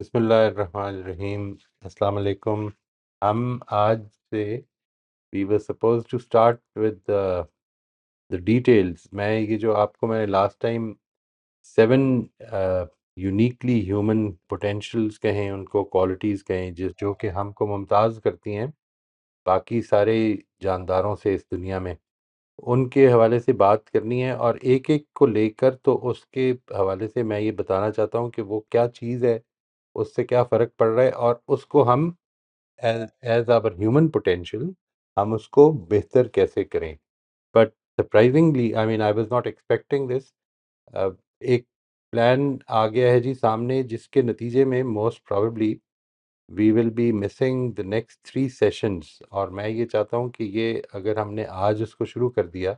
بسم اللہ الرحمن الرحیم. السلام علیکم. ہم آج سے we were supposed to start with the details. یہ جو آپ کو میں نے last time 7 uniquely human potentials کہیں، ان کو کوالٹیز کہیں جو کہ ہم کو ممتاز کرتی ہیں باقی سارے جانداروں سے اس دنیا میں، ان کے حوالے سے بات کرنی ہے، اور ایک ایک کو لے کر تو اس کے حوالے سے میں یہ بتانا چاہتا ہوں کہ وہ کیا چیز ہے، اس سے کیا فرق پڑ رہا ہے، اور اس کو ہم ایز آور ہیومن پوٹینشیل ہم اس کو بہتر کیسے کریں. But surprisingly I mean I was not expecting this. ایک پلان آ گیا ہے جی سامنے، جس کے نتیجے میں most probably we will be missing the next 3 sessions. اور میں یہ چاہتا ہوں کہ یہ اگر ہم نے آج اس کو شروع کر دیا،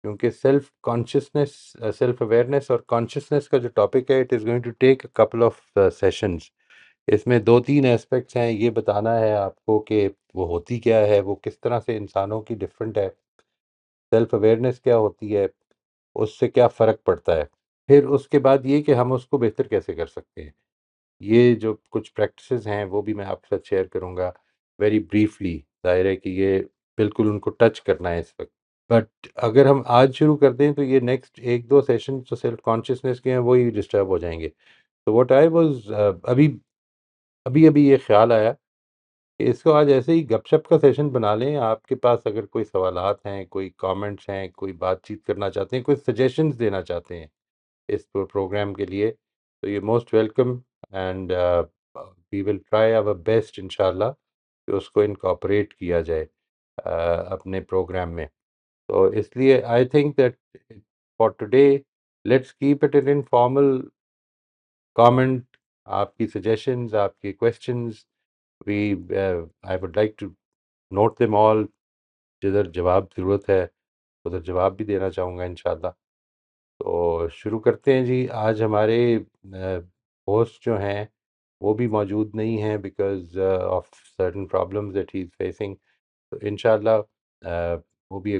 کیونکہ سیلف کانشیسنیس، سیلف اویئرنیس اور کانشیسنیس کا جو ٹاپک ہے، it is going to take a couple of sessions. اس میں 2-3 ایسپیکٹس ہیں. یہ بتانا ہے آپ کو کہ وہ ہوتی کیا ہے، وہ کس طرح سے انسانوں کی ڈفرینٹ ہے، سیلف اویئرنیس کیا ہوتی ہے، اس سے کیا فرق پڑتا ہے. پھر اس کے بعد یہ کہ ہم اس کو بہتر کیسے کر سکتے ہیں. یہ جو کچھ پریکٹسز ہیں وہ بھی میں آپ کے ساتھ شیئر کروں گا ویری بریفلی. ظاہر ہے کہ یہ بالکل ان کو ٹچ کرنا ہے اس وقت، بٹ اگر ہم آج شروع کر دیں تو یہ نیکسٹ 1-2 سیشن جو سیلف کانشیسنیس کے ہیں وہی ڈسٹرب ہو جائیں گے. تو واٹ آئی واز ابھی یہ خیال آیا کہ اس کو آج ایسے ہی گپ شپ کا سیشن بنا لیں. آپ کے پاس اگر کوئی سوالات ہیں، کوئی کامنٹس ہیں، کوئی بات چیت کرنا چاہتے ہیں، کوئی سجیشنز دینا چاہتے ہیں اس پروگرام کے لیے، تو یہ most welcome. And we will try our best انشاءاللہ کہ اس کو انکارپوریٹ کیا جائے اپنے پروگرام میں. تو اس لیے I think that for today let's keep it in informal comment. آپ کی سجیشنز، آپ کی questions, we I would like to note them all. جدھر جواب ضرورت ہے ادھر جواب بھی دینا چاہوں گا انشاءاللہ. تو شروع کرتے ہیں جی. آج ہمارے ہوسٹ جو ہیں وہ بھی موجود نہیں ہیں because of certain problems that he is facing. تو انشاءاللہ وہ بھی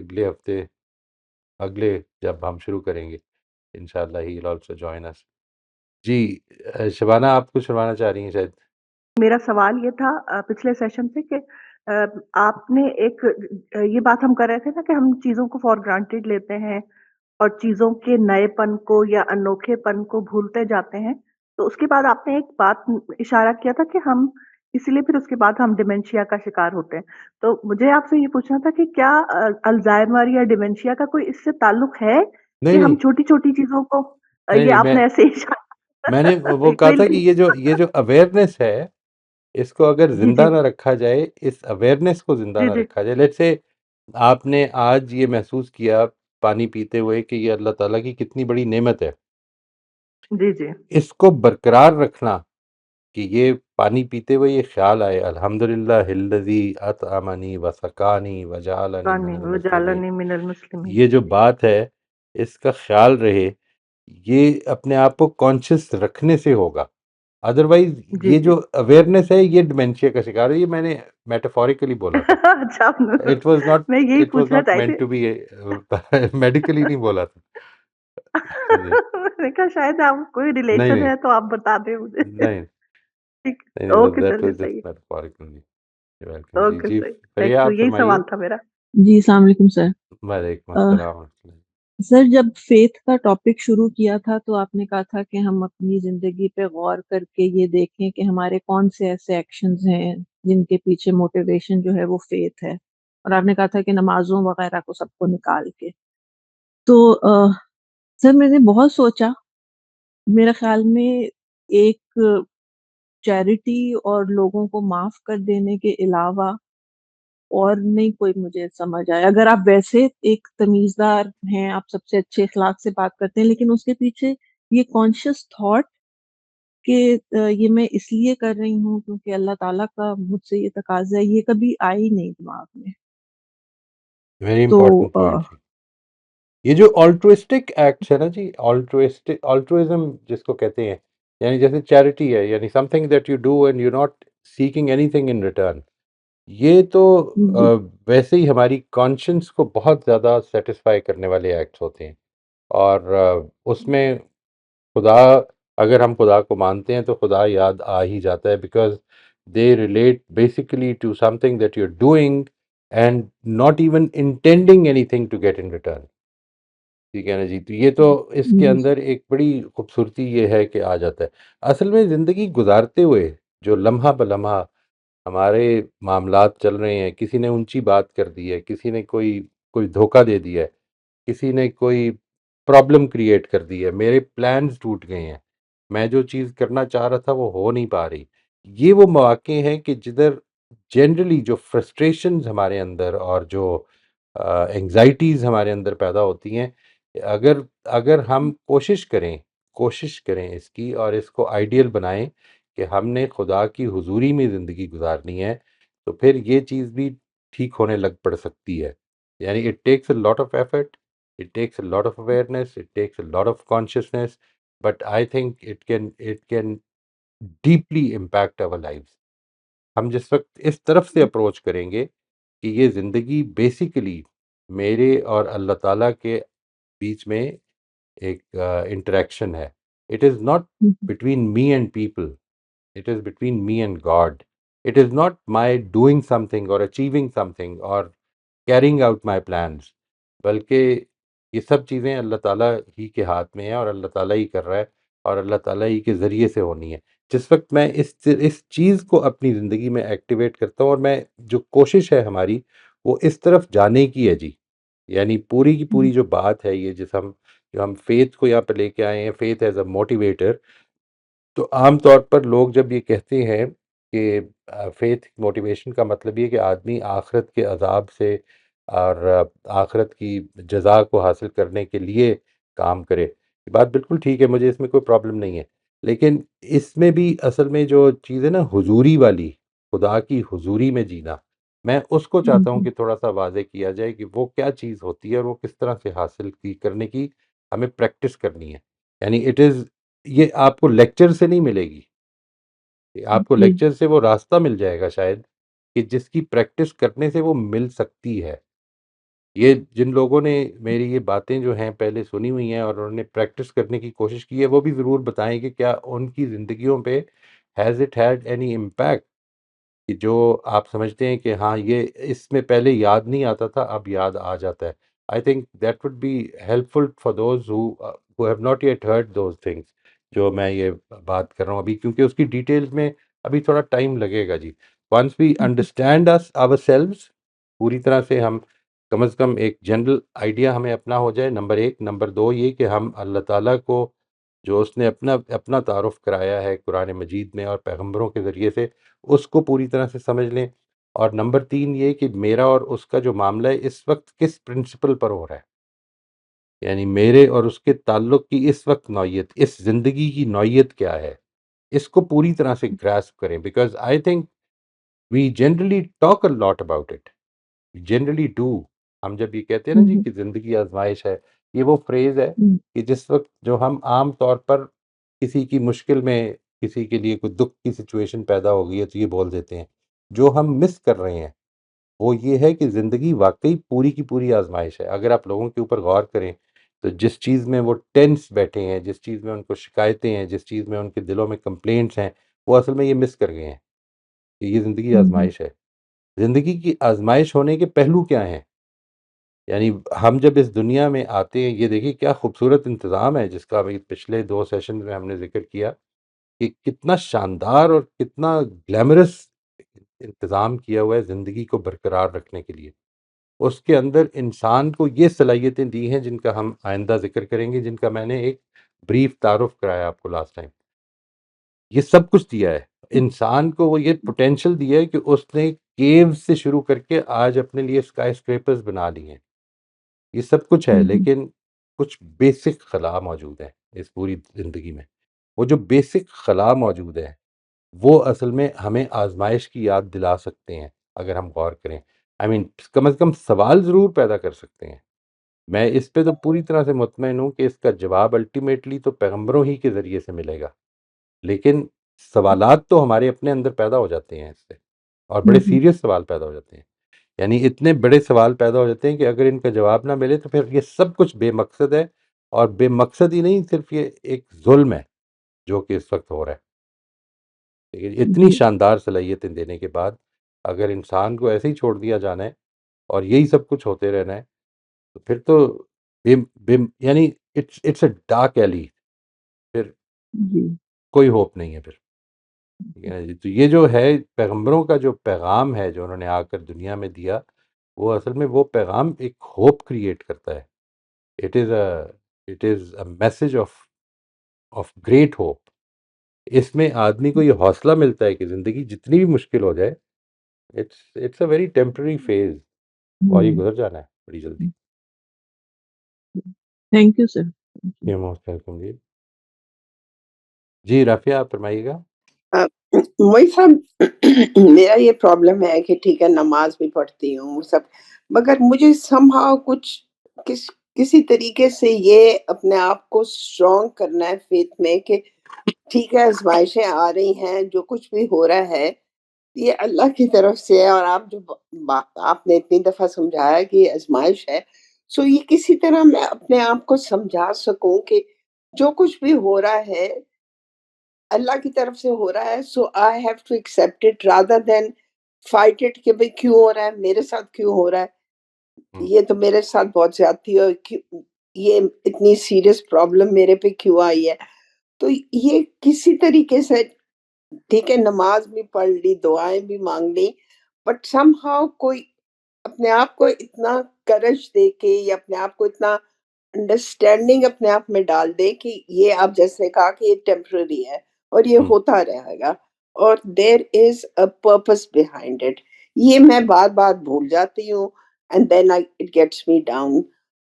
اگلے جب ہم شروع کریں گے انشاءاللہ ہی ول آلسو جوائن اس. جی شبانہ آپ کچھ فرمانا چاہ رہی ہیں شاید. میرا سوال یہ تھا پچھلے سیشن سے کہ آپ نے ایک یہ بات ہم کر رہے تھے نا کہ ہم چیزوں کو فار گرانٹیڈ لیتے ہیں اور چیزوں کے نئے پن کو یا انوکھے پن کو بھولتے جاتے ہیں. تو اس کے بعد آپ نے ایک بات اشارہ کیا تھا کہ ہم اسی لیے پھر اس کے بعد ہم ڈیمینشیا کا شکار ہوتے ہیں. تو مجھے آپ سے یہ پوچھنا تھا کہ کیا الزائمر یا ڈیمینشیا کا کوئی اس سے تعلق ہے نہیں کہ ہم نہیں چھوٹی چھوٹی چیزوں کو نہیں یہ نہیں، آپ نے ایسے میں نے وہ کہا کوئی تھا کہ یہ جو اویئرنیس ہے، اس کو اگر جی زندہ جی نہ رکھا جائے، اس اویئرنیس کو زندہ جی نہ جی رکھا جائے. لیٹس سے آپ نے آج یہ محسوس کیا پانی پیتے ہوئے کہ یہ اللہ تعالیٰ کی کتنی بڑی نعمت ہے. جی جی اس کو برقرار رکھنا کہ یہ پانی پیتے ہوئے یہ خیال آئے الحمدللہ الذی اطعمنی وسقانی وجعلنی من المسلمین. وجعلنی من المسلمین. یہ جو بات ہے اس کا خیال رہے، یہ اپنے آپ کو کانشیس رکھنے سے ہوگا. ادروائز جی یہ جی جو اویئرنیس ہے یہ ڈیمینشیا کا شکار ہے. یہ میں نے میٹافوریکلی بولا تھا. اچھا میں یہی اٹ واز پوچھنا ناٹ چاہتی مینٹ تھی. ٹو بی میڈیکلی نہیں بولا تھا. جی میں نے کہا شاید آپ کوئی نہیں ریلیشن نہیں ہے تو آپ بتا دیں مجھے. نہیں ٹھیک. نہیں، اوکے دیٹ چلیے واز صحیح جسٹ میٹافوریکلی. ہے. ویلکم جی. اوکے جی صحیح. فریہ تو آپ یہی فرمائیے. سوال تھا میرا. جی السلام علیکم سر. وعلیکم السلام ورحمۃ اللہ. سر جب فیتھ کا ٹاپک شروع کیا تھا تو آپ نے کہا تھا کہ ہم اپنی زندگی پہ غور کر کے یہ دیکھیں کہ ہمارے کون سے ایسے ایکشنز ہیں جن کے پیچھے موٹیویشن جو ہے وہ فیتھ ہے، اور آپ نے کہا تھا کہ نمازوں وغیرہ کو سب کو نکال کے. تو سر میں نے بہت سوچا. میرے خیال میں ایک چیریٹی اور لوگوں کو معاف کر دینے کے علاوہ اور نہیں کوئی مجھے سمجھ آئے. اگر آپ ویسے ایک تمیزدار ہیں، آپ سب سے اچھے اخلاق سے بات کرتے ہیں، لیکن اس کے پیچھے یہ کانشیس تھاٹ کہ یہ میں اس لیے کر رہی ہوں کیونکہ اللہ تعالیٰ کا مجھ سے یہ تقاضا ہے، یہ کبھی آئی نہیں دماغ میں. ویری تو امپورٹنٹ پوائنٹ. یہ جو آلٹروسٹک ایکٹس ہے نا جی، آلٹروازم جس کو کہتے ہیں، یعنی جیسے چیریٹی ہے، یعنی some thing that you do and you not seeking any thing in return. یہ تو جی ویسے ہی ہماری کانشنس کو بہت زیادہ سیٹسفائی کرنے والے ایکٹس ہوتے ہیں. اور اس میں خدا اگر ہم خدا کو مانتے ہیں تو خدا یاد آ ہی جاتا ہے، because they relate basically to something that you are doing and not even intending anything to get in return. ٹھیک ہے نا جی. تو یہ تو اس کے اندر ایک بڑی خوبصورتی یہ ہے کہ آ جاتا ہے. اصل میں زندگی گزارتے ہوئے جو لمحہ بلمحہ ہمارے معاملات چل رہے ہیں، کسی نے اونچی بات کر دی ہے، کسی نے کوئی دھوکہ دے دیا ہے، کسی نے کوئی پرابلم کریٹ کر دی ہے، میرے پلانز ٹوٹ گئے ہیں، میں جو چیز کرنا چاہ رہا تھا وہ ہو نہیں پا رہی. یہ وہ مواقع ہیں کہ جدھر جنرلی جو فرسٹریشنز ہمارے اندر اور جو انگزائٹیز ہمارے اندر پیدا ہوتی ہیں، اگر اگر ہم کوشش کریں اس کی اور اس کو آئیڈیل بنائیں کہ ہم نے خدا کی حضوری میں زندگی گزارنی ہے، تو پھر یہ چیز بھی ٹھیک ہونے لگ پڑ سکتی ہے. یعنی it takes a lot of effort, it takes a lot of awareness, it takes a lot of consciousness, but I think it can deeply impact our lives. ہم جس وقت اس طرف سے اپروچ کریں گے کہ یہ زندگی بیسیکلی میرے اور اللہ تعالیٰ کے بیچ میں ایک انٹریکشن ہے. It is not between me and people, it is between me and God. It is not my doing something or achieving something or carrying out my plans, بلکہ یہ سب چیزیں اللہ تعالیٰ ہی کے ہاتھ میں ہیں اور اللہ تعالیٰ ہی کر رہا ہے اور اللہ تعالیٰ ہی کے ذریعے سے ہونی ہے. جس وقت میں اس چیز کو اپنی زندگی میں ایکٹیویٹ کرتا ہوں اور میں جو کوشش ہے ہماری وہ اس طرف جانے کی ہے جی. یعنی پوری کی پوری جو بات ہے یہ جو ہم فیتھ کو یہاں پہ لے کے آئے ہیں، فیتھ ایز اے موٹیویٹر. تو عام طور پر لوگ جب یہ کہتے ہیں کہ فیتھ موٹیویشن کا مطلب یہ کہ آدمی آخرت کے عذاب سے اور آخرت کی جزا کو حاصل کرنے کے لیے کام کرے. یہ بات بالکل ٹھیک ہے، مجھے اس میں کوئی پرابلم نہیں ہے، لیکن اس میں بھی اصل میں جو چیز ہے نا حضوری والی، خدا کی حضوری میں جینا، میں اس کو چاہتا ہوں کہ تھوڑا سا واضح کیا جائے کہ وہ کیا چیز ہوتی ہے اور وہ کس طرح سے حاصل کرنے کی ہمیں پریکٹس کرنی ہے. یعنی یہ آپ کو لیکچر سے نہیں ملے گی، آپ کو لیکچر سے وہ راستہ مل جائے گا شاید کہ جس کی پریکٹس کرنے سے وہ مل سکتی ہے. یہ جن لوگوں نے میری یہ باتیں جو ہیں پہلے سنی ہوئی ہیں اور انہوں نے پریکٹس کرنے کی کوشش کی ہے، وہ بھی ضرور بتائیں کہ کیا ان کی زندگیوں پہ has it had any impact, کہ جو آپ سمجھتے ہیں کہ ہاں یہ اس میں پہلے یاد نہیں آتا تھا اب یاد آ جاتا ہے. I think that would be helpful for those who have not yet heard those things جو میں یہ بات کر رہا ہوں ابھی، کیونکہ اس کی ڈیٹیلز میں ابھی تھوڑا ٹائم لگے گا جی. ونس وی انڈرسٹینڈ اس آور سیلوز، پوری طرح سے ہم کم از کم ایک جنرل آئیڈیا ہمیں اپنا ہو جائے، نمبر ایک. نمبر دو یہ کہ ہم اللہ تعالیٰ کو جو اس نے اپنا تعارف کرایا ہے قرآن مجید میں اور پیغمبروں کے ذریعے سے، اس کو پوری طرح سے سمجھ لیں. اور نمبر تین یہ کہ میرا اور اس کا جو معاملہ ہے اس وقت کس پرنسپل پر ہو رہا ہے، یعنی میرے اور اس کے تعلق کی اس وقت نوعیت، اس زندگی کی نوعیت کیا ہے، اس کو پوری طرح سے گراسپ کریں. Because I think we generally talk a lot about it, generally do. ہم جب یہ کہتے ہیں نا جی کہ زندگی آزمائش ہے، یہ وہ فریز ہے کہ جس وقت جو ہم عام طور پر کسی کی مشکل میں، کسی کے لیے کوئی دکھ کی سچویشن پیدا ہو گئی ہے تو یہ بول دیتے ہیں. جو ہم مس کر رہے ہیں وہ یہ ہے کہ زندگی واقعی پوری کی پوری آزمائش ہے. اگر آپ لوگوں کے اوپر غور کریں تو جس چیز میں وہ ٹینس بیٹھے ہیں، جس چیز میں ان کو شکایتیں ہیں، جس چیز میں ان کے دلوں میں کمپلینٹس ہیں، وہ اصل میں یہ مس کر گئے ہیں کہ یہ زندگی آزمائش ہے. زندگی کی آزمائش ہونے کے پہلو کیا ہیں؟ یعنی ہم جب اس دنیا میں آتے ہیں، یہ دیکھیے کیا خوبصورت انتظام ہے جس کا ابھی پچھلے 2 سیشن میں ہم نے ذکر کیا کہ کتنا شاندار اور کتنا گلیمرس انتظام کیا ہوا ہے زندگی کو برقرار رکھنے کے لیے. اس کے اندر انسان کو یہ صلاحیتیں دی ہیں جن کا ہم آئندہ ذکر کریں گے، جن کا میں نے ایک بریف تعارف کرایا آپ کو لاسٹ ٹائم. یہ سب کچھ دیا ہے انسان کو، وہ یہ پوٹینشل دیا ہے کہ اس نے کیو سے شروع کر کے آج اپنے لیے اسکائی اسکریپرز بنا لی ہیں. یہ سب کچھ ہے، لیکن کچھ بیسک خلا موجود ہیں اس پوری زندگی میں. وہ جو بیسک خلا موجود ہے وہ اصل میں ہمیں آزمائش کی یاد دلا سکتے ہیں اگر ہم غور کریں. کم از کم سوال ضرور پیدا کر سکتے ہیں. میں اس پہ تو پوری طرح سے مطمئن ہوں کہ اس کا جواب الٹیمیٹلی تو پیغمبروں ہی کے ذریعے سے ملے گا، لیکن سوالات تو ہمارے اپنے اندر پیدا ہو جاتے ہیں اس سے، اور بڑے سیریس سوال پیدا ہو جاتے ہیں. یعنی اتنے بڑے سوال پیدا ہو جاتے ہیں کہ اگر ان کا جواب نہ ملے تو پھر یہ سب کچھ بے مقصد ہے. اور بے مقصد ہی نہیں، صرف یہ ایک ظلم ہے. جو کہ اس وقت ہو رہا ہے. لیکن اتنی شاندار صلاحیتیں دینے کے بعد اگر انسان کو ایسے ہی چھوڑ دیا جانا ہے اور یہی سب کچھ ہوتے رہنا ہے تو پھر تو یعنی اٹس اے ڈارک ایلی. پھر جی کوئی ہوپ نہیں ہے پھر. ٹھیک ہے نا جی. تو یہ جو ہے پیغمبروں کا جو پیغام ہے جو انہوں نے آ کر دنیا میں دیا، وہ اصل میں وہ پیغام ایک ہوپ کریٹ کرتا ہے. It is a message of great hope. اس میں آدمی کو یہ حوصلہ ملتا ہے کہ زندگی جتنی بھی مشکل ہو جائے، it's a very temporary phase اور یہ گزر جانا ہے بڑی جلدی. Thank you sir. یہ موسٹ ویلکم جی. جی رافیہ آپ فرمائیے گا. وہی صاحب میرا یہ پرابلم ہے کہ ٹھیک ہے نماز بھی پڑھتی ہوں سب، مگر مجھے somehow کچھ کسی طریقے سے یہ اپنے آپ کو اسٹرانگ کرنا ہے فیتھ میں کہ ٹھیک ہے آزمائشیں آ رہی ہیں، جو کچھ بھی ہو رہا ہے یہ اللہ کی طرف سے ہے. اور آپ جو آپ نے اتنی دفعہ سمجھایا کہ یہ آزمائش ہے، سو یہ کسی طرح میں اپنے آپ کو سمجھا سکوں کہ جو کچھ بھی ہو رہا ہے اللہ کی طرف سے ہو رہا ہے، so I have to accept it rather than fight it کہ بھئی کیوں ہو رہا ہے، میرے ساتھ کیوں ہو رہا ہے، یہ تو میرے ساتھ بہت زیادتی ہے، یہ اتنی سیریس پرابلم میرے پہ کیوں آئی ہے. تو یہ کسی طریقے سے ٹھیک ہے نماز بھی پڑھ لی، دعائیں بھی مانگ لی، بٹ سم ہاؤ کوئی اپنے آپ کو اتنا کرج دے کے یا اپنے آپ کو اتنا انڈرسٹینڈنگ اپنے آپ میں ڈال دے کہ یہ آپ جیسے کہا کہ یہ ٹیمپرری ہے اور یہ ہوتا رہے گا اور there is a purpose behind it. یہ میں بار بار بھول جاتی ہوں and then it gets me down.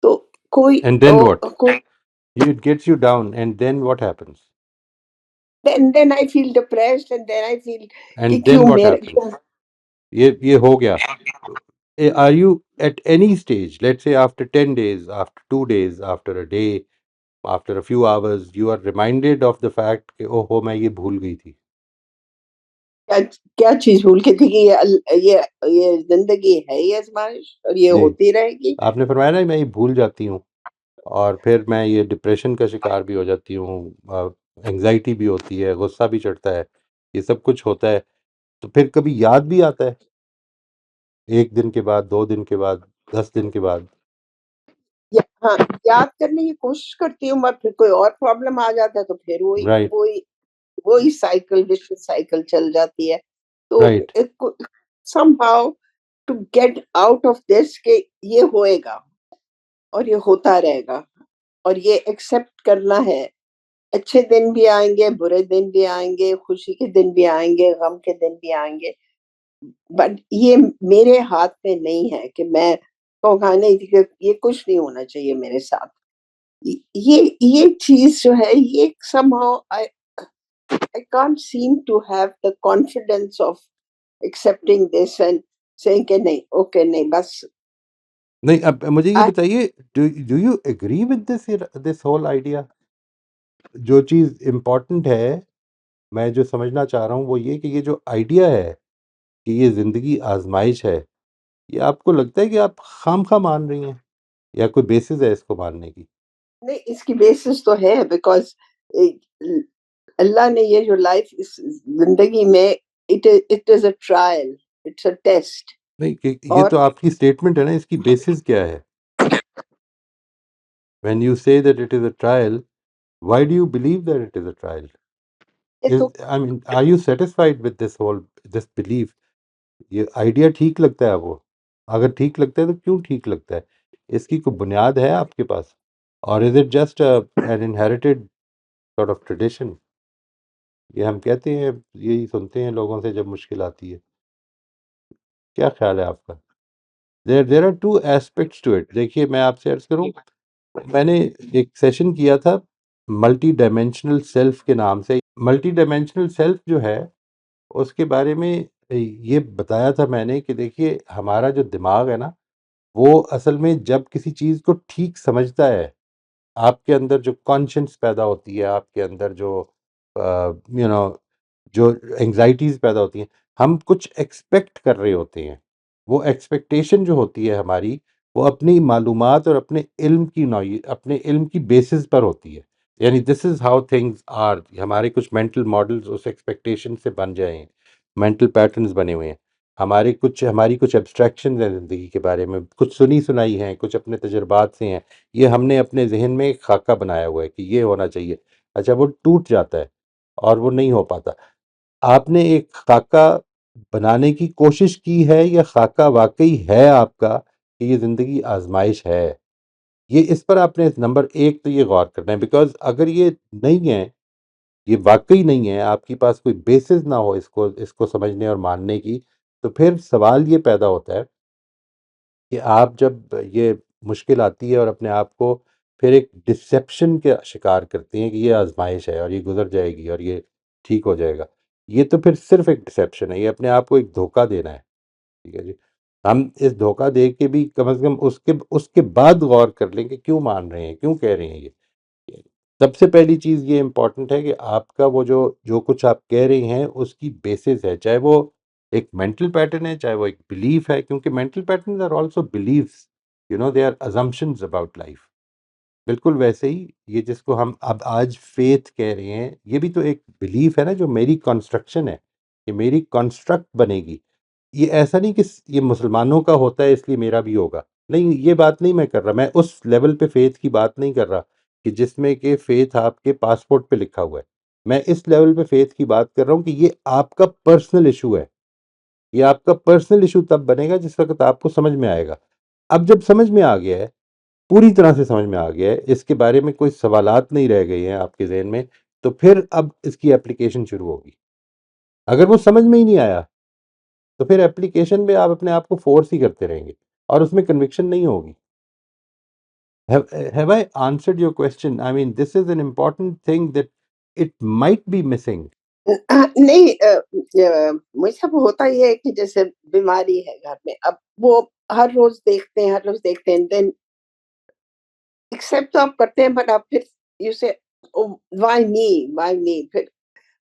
تو کوئی and then what? It gets you down and then what happens? then I feel depressed and then I feel کہ اینڈ دین کیوں واٹ میرے ہیپنس؟ یہ ہو گیا. Are you at any stage, let's say after 10 days, after 2 days, after a day, after a few hours, you are reminded of the fact کہ او ہو میں یہ بھول گئی تھی؟ کیا چیز بھول کے تھی کہ یہ زندگی ہے یہ آزمائش اور یہ جی ہوتی رہے گی. آپ نے فرمایا نا میں یہ بھول جاتی ہوں اور پھر میں یہ ڈپریشن کا شکار بھی ہو جاتی ہوں، انگزائٹی بھی ہوتی ہے، غصہ بھی چڑھتا ہے، یہ سب کچھ ہوتا ہے. تو پھر کبھی یاد بھی آتا ہے 1 دن کے بعد، 2 دن کے بعد، 10 دن کے بعد؟ ہاں یاد کرنے کی کوشش کرتی ہوں، پھر کوئی اور پرابلم آ جاتا ہے تو پھر رائٹ وہی سائیکل چل جاتی ہے. رائٹ. تو somehow to get out of this کہ یہ ہوئے گا اور یہ ہوتا رہے گا اور یہ ایکسپٹ کرنا ہے. اچھے دن بھی آئیں گے، برے دن بھی آئیں گے، خوشی کے دن بھی آئیں گے، غم کے دن بھی آئیں گے، بٹ یہ میرے ہاتھ میں نہیں ہے کہ میں نہیں کہ یہ کچھ نہیں ہونا چاہیے میرے ساتھ. یہ چیز جو ہے یہ somehow I can't seem to have the confidence of accepting this and saying کہ نہیں اوکے نہیں بس. نہیں اب مجھے یہ بتائیے do you agree with this whole idea? جو چیز امپورٹنٹ ہے، میں جو سمجھنا چاہ رہا ہوں وہ یہ کہ یہ جو آئیڈیا ہے کہ یہ زندگی آزمائش ہے، یہ آپ کو لگتا ہے کہ آپ خام خواہ مان رہی ہیں یا کوئی بیسس ہے اس کو ماننے کی؟ نہیں اس کی بیسس تو ہے بیکاز اللہ نے یہ جو لائف اس زندگی میں it is a trial, it's a test. نہیں یہ تو آپ کی اسٹیٹمنٹ ہے نا، اس کی بیسس کیا ہے؟ when you say that it is a trial, why do you believe that it is a trial? I mean, are you satisfied with this belief? یہ آئیڈیا ٹھیک لگتا ہے آپ کو؟ اگر ٹھیک لگتا ہے تو کیوں ٹھیک لگتا ہے؟ اس کی کوئی بنیاد ہے آپ کے پاس؟ اور is it just an inherited sort of tradition? یہ ہم کہتے ہیں، یہی سنتے ہیں لوگوں سے جب مشکل آتی ہے. کیا خیال ہے آپ کا؟ There are two aspects to it. دیکھیے میں آپ سے عرض کروں، میں نے ایک سیشن کیا تھا ملٹی ڈائمینشنل سیلف کے نام سے. ملٹی ڈائمینشنل سیلف جو ہے اس کے بارے میں یہ بتایا تھا میں نے کہ دیکھیے ہمارا جو دماغ ہے نا، وہ اصل میں جب کسی چیز کو ٹھیک سمجھتا ہے، آپ کے اندر جو کانشنس پیدا ہوتی ہے، آپ کے اندر جو جو انگزائٹیز پیدا ہوتی ہیں، ہم کچھ ایکسپیکٹ کر رہے ہوتے ہیں. وہ ایکسپیکٹیشن جو ہوتی ہے ہماری، وہ اپنی معلومات اور اپنے علم کی بیسس پر ہوتی ہے. یعنی دس از ہاؤ تھنگز آر. ہمارے کچھ مینٹل ماڈلز اس ایکسپیکٹیشن سے بن جائے ہیں، مینٹل پیٹرنز بنے ہوئے ہیں. ہماری کچھ ایبسٹریکشنز ہیں زندگی کے بارے میں، کچھ سنی سنائی ہیں، کچھ اپنے تجربات سے ہیں. یہ ہم نے اپنے ذہن میں ایک خاکہ بنایا ہوا ہے کہ یہ ہونا چاہیے. اچھا، وہ ٹوٹ جاتا ہے اور وہ نہیں ہو پاتا. آپ نے ایک خاکہ بنانے کی کوشش کی ہے یا خاکہ واقعی ہے آپ کا کہ یہ زندگی آزمائش ہے؟ یہ اس پر آپ نے نمبر ایک تو یہ غور کرنا ہے، بیکاز اگر یہ نہیں ہے، یہ واقعی نہیں ہے، آپ کے پاس کوئی بیسس نہ ہو اس کو سمجھنے اور ماننے کی، تو پھر سوال یہ پیدا ہوتا ہے کہ آپ جب یہ مشکل آتی ہے اور اپنے آپ کو پھر ایک ڈسیپشن کے شکار کرتے ہیں کہ یہ آزمائش ہے اور یہ گزر جائے گی اور یہ ٹھیک ہو جائے گا. یہ تو پھر صرف ایک ڈسیپشن ہے، یہ اپنے آپ کو ایک دھوکہ دینا ہے. ٹھیک ہے جی. ہم اس دھوکہ دے کے بھی کم از کم اس کے بعد غور کر لیں کہ کیوں مان رہے ہیں، کیوں کہہ رہے ہیں یہ. سب سے پہلی چیز یہ امپورٹنٹ ہے کہ آپ کا وہ جو کچھ آپ کہہ رہے ہیں اس کی بیسس ہے، چاہے وہ ایک مینٹل پیٹرن ہے، چاہے وہ ایک بلیف ہے، کیونکہ mental pattern are also beliefs, they are assumptions about life. بالکل ویسے ہی یہ جس کو ہم اب آج فیتھ کہہ رہے ہیں، یہ بھی تو ایک بلیف ہے نا، جو میری کنسٹرکشن ہے، یہ میری کنسٹرکٹ بنے گی. یہ ایسا نہیں کہ یہ مسلمانوں کا ہوتا ہے اس لیے میرا بھی ہوگا. نہیں، یہ بات نہیں میں کر رہا. میں اس لیول پہ فیتھ کی بات نہیں کر رہا کہ جس میں کہ فیتھ آپ کے پاسپورٹ پہ لکھا ہوا ہے. میں اس لیول پہ فیتھ کی بات کر رہا ہوں کہ یہ آپ کا پرسنل ایشو ہے. یہ آپ کا پرسنل ایشو تب بنے گا جس وقت آپ کو سمجھ میں آئے گا. اب جب سمجھ میں آ گیا ہے، پوری طرح سے سمجھ میں آ گیا ہے، اس کے بارے میں کوئی سوالات نہیں رہ گئے ہیں آپ کے ذہن میں، تو پھر اب اس کی اپلیکیشن شروع ہوگی. اگر وہ سمجھ میں ہی نہیں آیا تو پھر اپلیکیشن میں آپ اپنے آپ کو فورس ہی کرتے رہیں گے اور اس میں کنوکشن نہیں ہوگی. Have I answered your question? I mean, this is an important thing that it might be missing. نہیں مجھ سب ہوتا یہ ہے کہ جیسے بیماری ہے گھر میں، اب وہ ہر روز دیکھتے ہیں دین ایکسپٹ تو آپ کرتے ہیں، بٹ آپ پھر یو سے وائی می پھر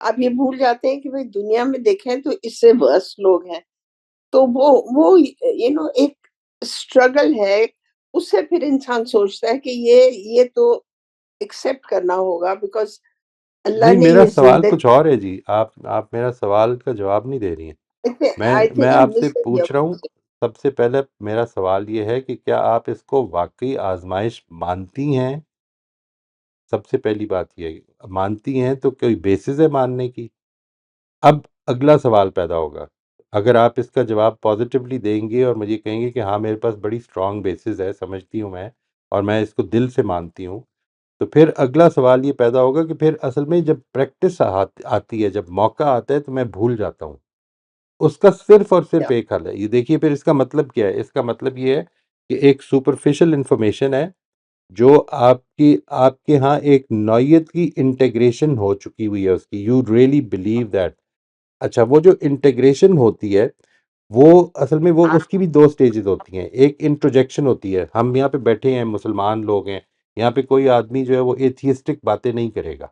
آپ یہ بھول جاتے ہیں کہ بھائی دنیا میں دیکھیں تو اس سے ورس لوگ ہیں. تو وہ ایک اسٹرگل ہے. اس سے پھر انسان سوچتا ہے کہ یہ تو ایکسپٹ کرنا ہوگا، بیکاز اللہ نہیں، نے میرا یہ سوال کچھ اور ہے جی. آپ میرا سوال کا جواب نہیں دے رہی ہیں. آئی میں تھنک آپ سے پوچھ رہا ہوں، سب سے پہلے میرا سوال یہ ہے کہ کیا آپ اس کو واقعی آزمائش مانتی ہیں؟ سب سے پہلی بات یہ ہے، مانتی ہیں تو کوئی بیسس ہے ماننے کی؟ اب اگلا سوال پیدا ہوگا. اگر آپ اس کا جواب پازیٹیولی دیں گے اور مجھے کہیں گے کہ ہاں میرے پاس بڑی اسٹرانگ بیسس ہے، سمجھتی ہوں میں، اور میں اس کو دل سے مانتی ہوں، تو پھر اگلا سوال یہ پیدا ہوگا کہ پھر اصل میں جب پریکٹس آتی ہے، جب موقع آتا ہے، تو میں بھول جاتا ہوں. اس کا صرف اور صرف ایک حل ہے. یہ دیکھیے پھر اس کا مطلب کیا ہے. اس کا مطلب یہ ہے کہ ایک سپرفیشل انفارمیشن ہے جو آپ کے ہاں ایک نوعیت کی انٹیگریشن ہو چکی ہوئی ہے اس کی. You really believe that. اچھا، وہ جو انٹیگریشن ہوتی ہے وہ اصل میں وہ اس کی بھی دو سٹیجز ہوتی ہیں. ایک انٹروجیکشن ہوتی ہے. ہم یہاں پہ بیٹھے ہیں، مسلمان لوگ ہیں، یہاں پہ کوئی آدمی جو ہے وہ ایتھیسٹک باتیں نہیں کرے گا.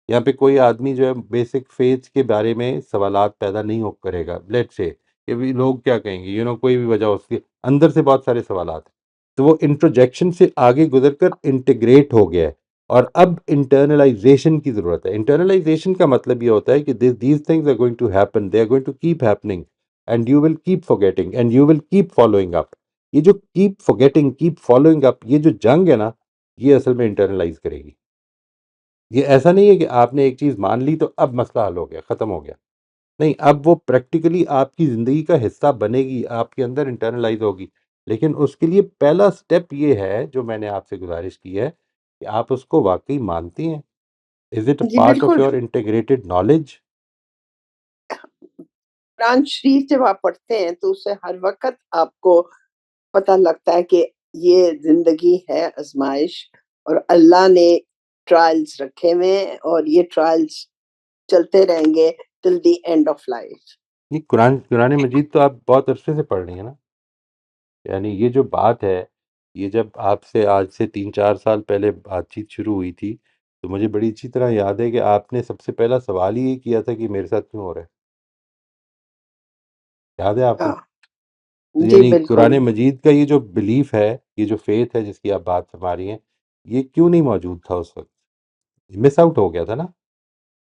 یہاں پہ کوئی آدمی جو ہے بیسک فیتھ کے بارے میں سوالات پیدا نہیں کرے گا. لیٹ سے کہ بھی لوگ کیا کہیں گے، کوئی بھی وجہ، اس کے اندر سے بہت سارے سوالات ہیں. تو وہ انٹروجیکشن سے آگے گزر کر انٹیگریٹ ہو گیا ہے، اور اب انٹرنلائزیشن کی ضرورت ہے. انٹرنلائزیشن کا مطلب یہ ہوتا ہے کہ these things are going to happen, they are going to keep happening, and you will keep forgetting and you will keep following up. یہ جو keep forgetting، keep following up, یہ جو جنگ ہے نا، یہ اصل میں انٹرنلائز کرے گی. یہ ایسا نہیں ہے کہ آپ نے ایک چیز مان لی تو اب مسئلہ حل ہو گیا، ختم ہو گیا. نہیں، اب وہ پریکٹیکلی آپ کی زندگی کا حصہ بنے گی، آپ کے اندر انٹرنلائز ہوگی. لیکن اس کے لیے پہلا سٹیپ یہ ہے جو میں نے آپ سے گزارش کی ہے کہ آپ اس کو واقعی مانتی ہیں. از اٹ اے جی پارٹ آف بالکل. Your integrated knowledge? قرآن شریف جب آپ پڑھتے ہیں تو اسے ہر وقت آپ کو پتہ لگتا ہے کہ یہ زندگی ہے آزمائش، اور اللہ نے ٹرائلز رکھے ہوئے ہیں، اور یہ ٹرائلز چلتے رہیں گے ٹل دی اینڈ آف لائف. یہ قرآن مجید تو آپ بہت عرصے سے پڑھ رہی ہیں نا. یعنی یہ جو بات ہے، یہ جب آپ سے آج سے 3-4 سال پہلے بات چیت شروع ہوئی تھی تو مجھے بڑی اچھی طرح یاد ہے کہ آپ نے سب سے پہلا سوال ہی یہ کیا تھا کہ میرے ساتھ کیوں ہو رہا ہے. یاد ہے آپ کو؟ جی یعنی بالکل. قرآن مجید کا یہ جو بلیف ہے، یہ جو فیتھ ہے جس کی آپ بات فرما رہی ہیں، یہ کیوں نہیں موجود تھا اس وقت؟ مس آؤٹ ہو گیا تھا نا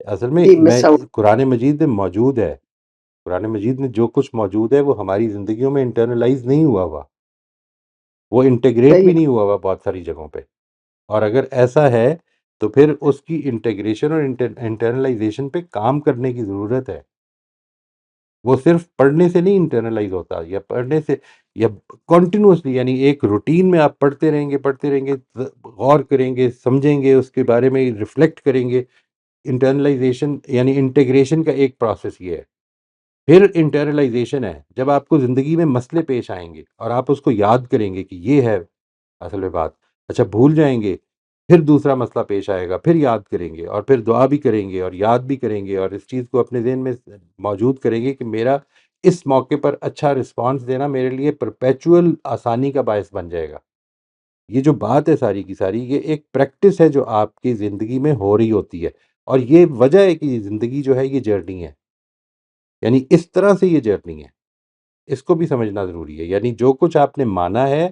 اصل میں. جی میں مس آؤٹ. قرآن مجید میں موجود ہے, قرآن مجید میں جو کچھ موجود ہے وہ ہماری زندگیوں میں انٹرنلائز نہیں ہوا ہوا, وہ انٹیگریٹ بھی صحیح. نہیں ہوا ہوا بہت ساری جگہوں پہ. اور اگر ایسا ہے تو پھر اس کی انٹیگریشن اور انٹرنلائزیشن پہ کام کرنے کی ضرورت ہے. وہ صرف پڑھنے سے نہیں انٹرنلائز ہوتا, یا پڑھنے سے, یا کنٹینیوسلی, یعنی ایک روٹین میں آپ پڑھتے رہیں گے, غور کریں گے, سمجھیں گے, اس کے بارے میں ریفلیکٹ کریں گے. انٹرنلائزیشن یعنی انٹیگریشن کا ایک پروسیس یہ ہے. پھر انٹرنلائزیشن ہے جب آپ کو زندگی میں مسئلے پیش آئیں گے اور آپ اس کو یاد کریں گے کہ یہ ہے اصل میں بات. اچھا بھول جائیں گے, پھر دوسرا مسئلہ پیش آئے گا, پھر یاد کریں گے, اور پھر دعا بھی کریں گے اور یاد بھی کریں گے, اور اس چیز کو اپنے ذہن میں موجود کریں گے کہ میرا اس موقع پر اچھا رسپانس دینا میرے لیے پرپیچول آسانی کا باعث بن جائے گا. یہ جو بات ہے ساری کی ساری, یہ ایک پریکٹس ہے جو آپ کی زندگی میں ہو رہی ہوتی ہے, اور یہ وجہ ہے کہ زندگی جو ہے یہ جرنی ہے. یعنی اس طرح سے یہ جرنی ہے, اس کو بھی سمجھنا ضروری ہے. یعنی جو کچھ آپ نے مانا ہے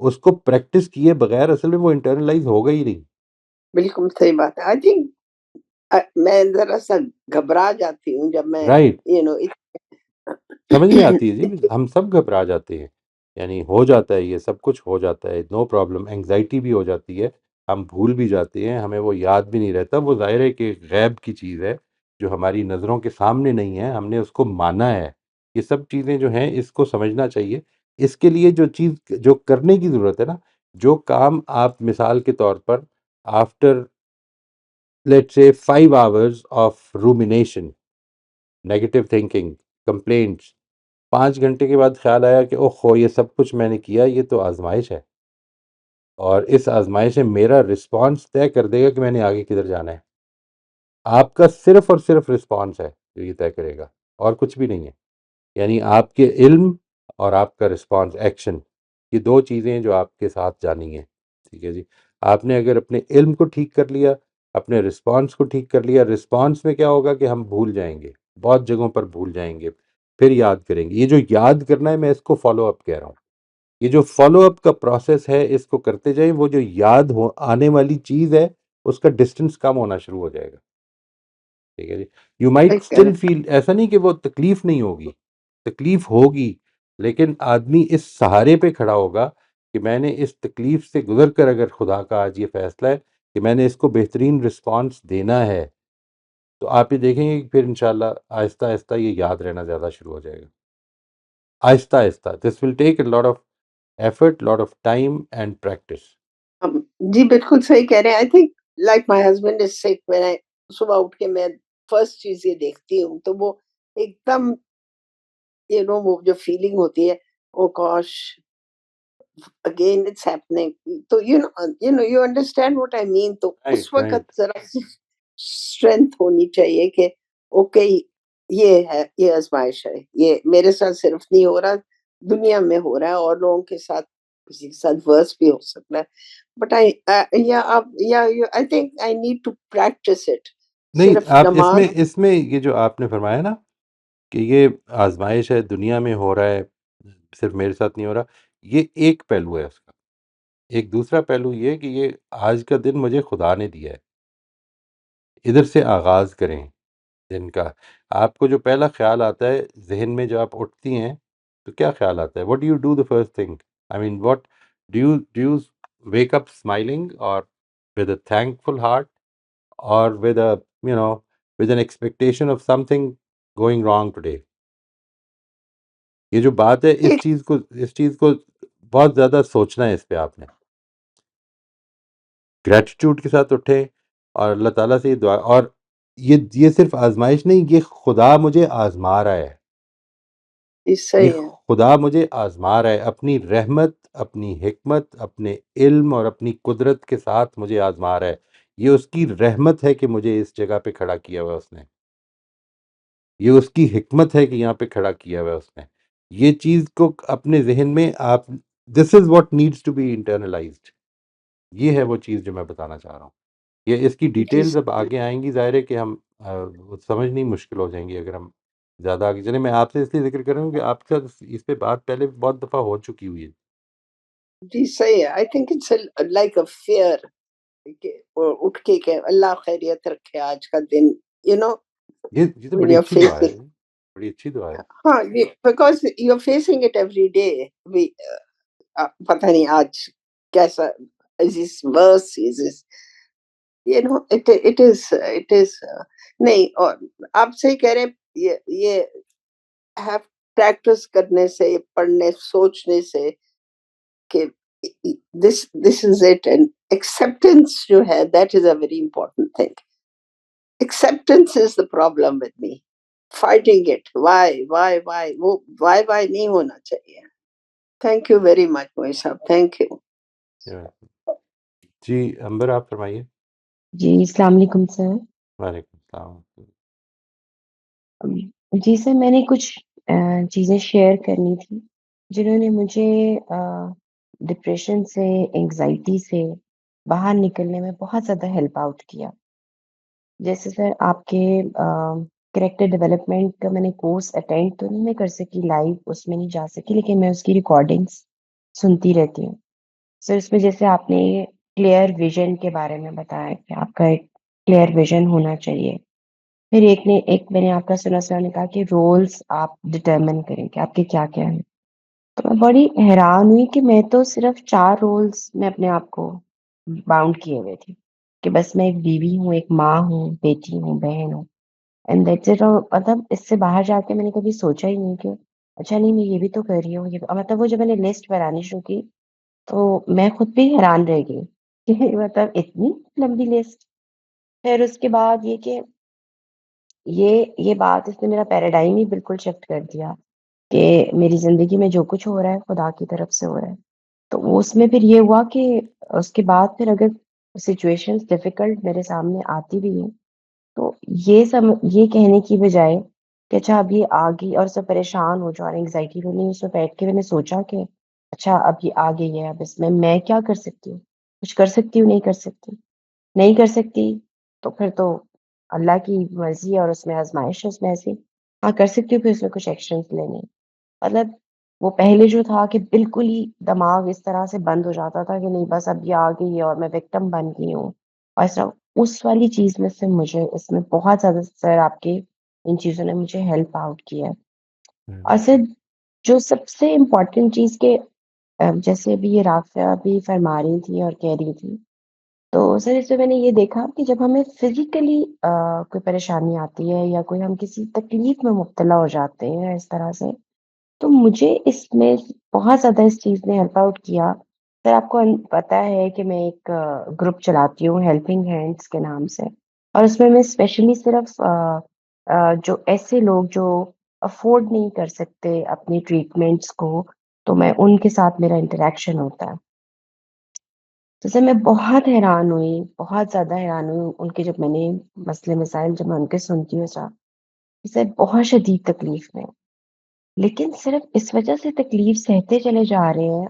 اس کو پریکٹس کیے بغیر اصل میں وہ انٹرنلائز ہوگا ہی نہیں. بالکل صحیح بات ہے. آئی تھنک میں ذرا سا گھبرا جاتی ہوں جب میں رائٹ, یو نو سمجھ میں آتی ہے جی, ہم سب گھبرا جاتے ہیں. یعنی ہو جاتا ہے, یہ سب کچھ ہو جاتا ہے, نو پرابلم. انگزائٹی بھی ہو جاتی ہے, ہم بھول بھی جاتے ہیں, ہمیں وہ یاد بھی نہیں رہتا. وہ ظاہر ہے کہ غیب کی چیز ہے جو ہماری نظروں کے سامنے نہیں ہے, ہم نے اس کو مانا ہے. یہ سب چیزیں جو ہیں اس کو سمجھنا چاہیے. اس کے لیے جو چیز جو کرنے کی ضرورت ہے نا, جو کام آپ مثال کے طور پر آفٹر لیٹس سے 5 hours of rumination, negative thinking, complaints, 5 گھنٹے کے بعد خیال آیا کہ اوہ یہ سب کچھ میں نے کیا, یہ تو آزمائش ہے, اور اس آزمائش میں میرا رسپانس طے کر دے گا کہ میں نے آگے کدھر جانا ہے. آپ کا صرف اور صرف رسپانس ہے جو یہ طے کرے گا, اور کچھ بھی نہیں ہے. یعنی آپ کے علم اور آپ کا رسپانس, ایکشن, یہ دو چیزیں جو آپ کے ساتھ جانی ہیں. ٹھیک ہے جی. آپ نے اگر اپنے علم کو ٹھیک کر لیا, اپنے رسپانس کو ٹھیک کر لیا, رسپانس میں کیا ہوگا کہ ہم بھول جائیں گے, بہت جگہوں پر بھول جائیں گے, پھر یاد کریں گے. یہ جو یاد کرنا ہے میں اس کو فالو اپ کہہ رہا ہوں. یہ جو فالو اپ کا پروسیس ہے اس کو کرتے جائیں, وہ جو یاد آنے والی چیز ہے اس کا ڈسٹنس کم ہونا شروع ہو جائے گا. ٹھیک ہے جی. یو مائٹ اسٹل فیل, ایسا نہیں کہ وہ تکلیف نہیں ہوگی, تکلیف ہوگی, لیکن آدمی اس سہارے پہ کھڑا ہوگا کہ میں نے اس تکلیف سے گزر کر اگر خدا کا آج یہ فیصلہ ہے کہ میں نے اس کو بہترین رسپانس دینا ہے, تو آپ یہ دیکھیں گے کہ پھر انشاءاللہ آہستہ آہستہ یہ یاد رہنا زیادہ شروع ہو جائے گا. آہستہ آہستہ. This will take a lot of effort, lot of time and practice. جی بالکل صحیح کہہ رہے ہیں. I think like my husband is sick, میں صبح اٹھ کے میں فرسٹ چیز یہ دیکھتی ہوں تو وہ ایک دم وہ جو فیلنگ ہوتی ہے, او گاش اگین اٹس ہیپننگ, تو یو انڈرسٹینڈ واٹ آئی مین. تو اس رائٹ رائٹ. وقت ذرا اسٹرینتھ ہونی چاہیے کہ اوکے یہ ہے, یہ آزمائش ہے, یہ میرے ساتھ صرف نہیں ہو رہا, دنیا میں ہو رہا ہے, اور لوگوں کے ساتھ کسی کے ساتھ ورس بھی ہو سکتا ہے. But I think I need to practice it. نہیں, صرف آپ نماز. اس میں یہ جو آپ نے فرمایا نا کہ یہ آزمائش ہے, دنیا میں ہو رہا ہے, صرف میرے ساتھ نہیں ہو رہا, یہ ایک پہلو ہے اس کا. ایک دوسرا پہلو یہ کہ یہ آج کا دن مجھے خدا نے دیا ہے, ادھر سے آغاز کریں دن کا. آپ کو جو پہلا خیال آتا ہے ذہن میں, جب آپ اٹھتی ہیں تو کیا خیال آتا ہے؟ what do you do the first thing? I mean, what do you wake up smiling or with a thankful heart or with a with an expectation of something going wrong today? یہ جو بات ہے اس چیز کو بہت زیادہ سوچنا ہے اس پہ. آپ نے گریٹیٹیوڈ کے ساتھ اٹھے اور اللہ تعالیٰ سے یہ دعا, اور یہ صرف آزمائش نہیں, یہ خدا مجھے آزما رہا ہے, یہ صحیح ہے. خدا مجھے آزما رہا ہے اپنی رحمت, اپنی حکمت, اپنے علم اور اپنی قدرت کے ساتھ مجھے آزما رہا ہے. یہ اس کی رحمت ہے کہ مجھے اس جگہ پہ کھڑا کیا ہوا اس نے, یہ اس کی حکمت ہے کہ یہاں پہ کھڑا کیا ہوا اس نے. یہ چیز کو اپنے ذہن میں آپ, this is what needs to be internalized. یہ ہے وہ چیز جو میں بتانا چاہ رہا ہوں. یہ اس کی ڈیٹیلز اب آگے آئیں گی, ظاہر ہے کہ ہم سمجھنی مشکل ہو جائیں گی اگر ہم زیادہ آگے چلیں. میں آپ سے اس لیے ذکر کر رہا ہوں کہ آپ کا اس پہ بات پہلے بہت دفعہ ہو چکی ہوئی ہے. جی صحیح ہے. I think it's like a fear کہ اٹھ کے کہ اللہ خیریت رکھے آج کا دن، یو نو یہ تو when بڑی you're اچھی دعا ہے، facing. بڑی اچھی دعا ہے. ہاں because you're facing it every day. پتہ نہیں آج کیسا، is this worse, is this, you know, it is نہیں. اور آپ صحیح کہہ رہے ہیں، یہ have practice کرنے سے، پڑھنے سوچنے سے کہ this is it. And acceptance جو ہے that is a very important thing. Acceptance is the problem with me. Fighting it. Why? وہ why نہیں ہونا چاہیے. Thank you very much, Mohi صاحب. Thank you. جی امبر آپ فرمائیے. جی السلام علیکم سر. وعلیکم السلام. جی سر، میں نے کچھ چیزیں شیئر کرنی تھی جنہوں نے مجھے ڈپریشن سے، انگزائٹی سے باہر نکلنے میں بہت زیادہ ہیلپ آؤٹ کیا. جیسے سر آپ کے کریکٹر ڈیولپمنٹ کا میں نے کورس اٹینڈ تو نہیں میں کر سکی، لائیو اس میں نہیں جا سکی، لیکن میں اس کی ریکارڈنگس سنتی رہتی ہوں. سر اس میں جیسے آپ نے کلیئر ویژن کے بارے میں بتایا کہ آپ کا ایک کلیئر ویژن ہونا چاہیے. پھر ایک میں نے آپ کا سنا نے کہا کہ رولز آپ ڈٹرمن کریں کہ آپ کے کیا کیا ہیں. تو میں بڑی حیران ہوئی کہ میں تو صرف 4 رولز میں اپنے آپ کو باؤنڈ کیے ہوئے تھی کہ بس میں ایک بیوی ہوں، ایک ماں ہوں، بیٹی ہوں، بہن ہوں، اینڈ دیٹس اٹ. مطلب اس سے باہر جا کے میں نے کبھی سوچا ہی نہیں کہ اچھا نہیں میں یہ بھی تو کر رہی ہوں. مطلب وہ جب میں نے لسٹ بنانی شروع کی تو میں خود بھی حیران رہ گئی کہ مطلب اتنی لمبی لسٹ. پھر اس کے بعد یہ کہ یہ بات اس نے میرا پیراڈائم ہی بالکل شفٹ کر دیا کہ میری زندگی میں جو کچھ ہو رہا ہے خدا کی طرف سے ہو رہا ہے. تو اس میں پھر یہ ہوا کہ اس کے بعد پھر اگر سچویشن ڈیفیکلٹ میرے سامنے آتی بھی ہیں تو یہ کہنے کی بجائے کہ اچھا اب یہ آ گئی اور سب پریشان ہو جاؤ اور انگزائٹی ہونی، اس میں بیٹھ کے میں نے سوچا کہ اچھا اب یہ آ گئی ہے، اب اس میں کیا کر سکتی ہوں؟ کچھ کر سکتی ہوں؟ نہیں کر سکتی تو پھر تو اللہ کی مرضی ہے اور اس میں آزمائش ہے، اس میں ایسی ہاں کر سکتی ہوں. پھر اس میں کچھ ایکشنز لینے، مطلب وہ پہلے جو تھا کہ بالکل ہی دماغ اس طرح سے بند ہو جاتا تھا کہ نہیں بس اب یہ آ گئی ہے اور میں وکٹم بن گئی ہوں اور اس طرح، اس والی چیز میں سے مجھے اس میں بہت زیادہ سر آپ کے ان چیزوں نے مجھے ہیلپ آؤٹ کیا ہے. اور سر جو سب سے امپورٹنٹ چیز کہ جیسے ابھی یہ رافعہ بھی فرما رہی تھی اور کہہ رہی تھی، تو سر اس میں میں نے یہ دیکھا کہ جب ہمیں فزیکلی کوئی پریشانی آتی ہے یا کوئی ہم کسی تکلیف میں مبتلا ہو جاتے ہیں اس طرح سے، تو مجھے اس میں بہت زیادہ اس چیز نے ہیلپ آؤٹ کیا. سر آپ کو پتا ہے کہ میں ایک گروپ چلاتی ہوں ہیلپنگ ہینڈس کے نام سے، اور اس میں اسپیشلی صرف جو ایسے لوگ جو افورڈ نہیں کر سکتے اپنی ٹریٹمنٹس کو، تو میں ان کے ساتھ میرا انٹریکشن ہوتا ہے. تو سر میں بہت حیران ہوئی، بہت زیادہ حیران ہوئی ان کے جب میں نے مسئلے مسائل جب میں ان کے سنتی ہوں سر بہت شدید تکلیف میں، لیکن صرف اس وجہ سے تکلیف سہتے چلے جا رہے ہیں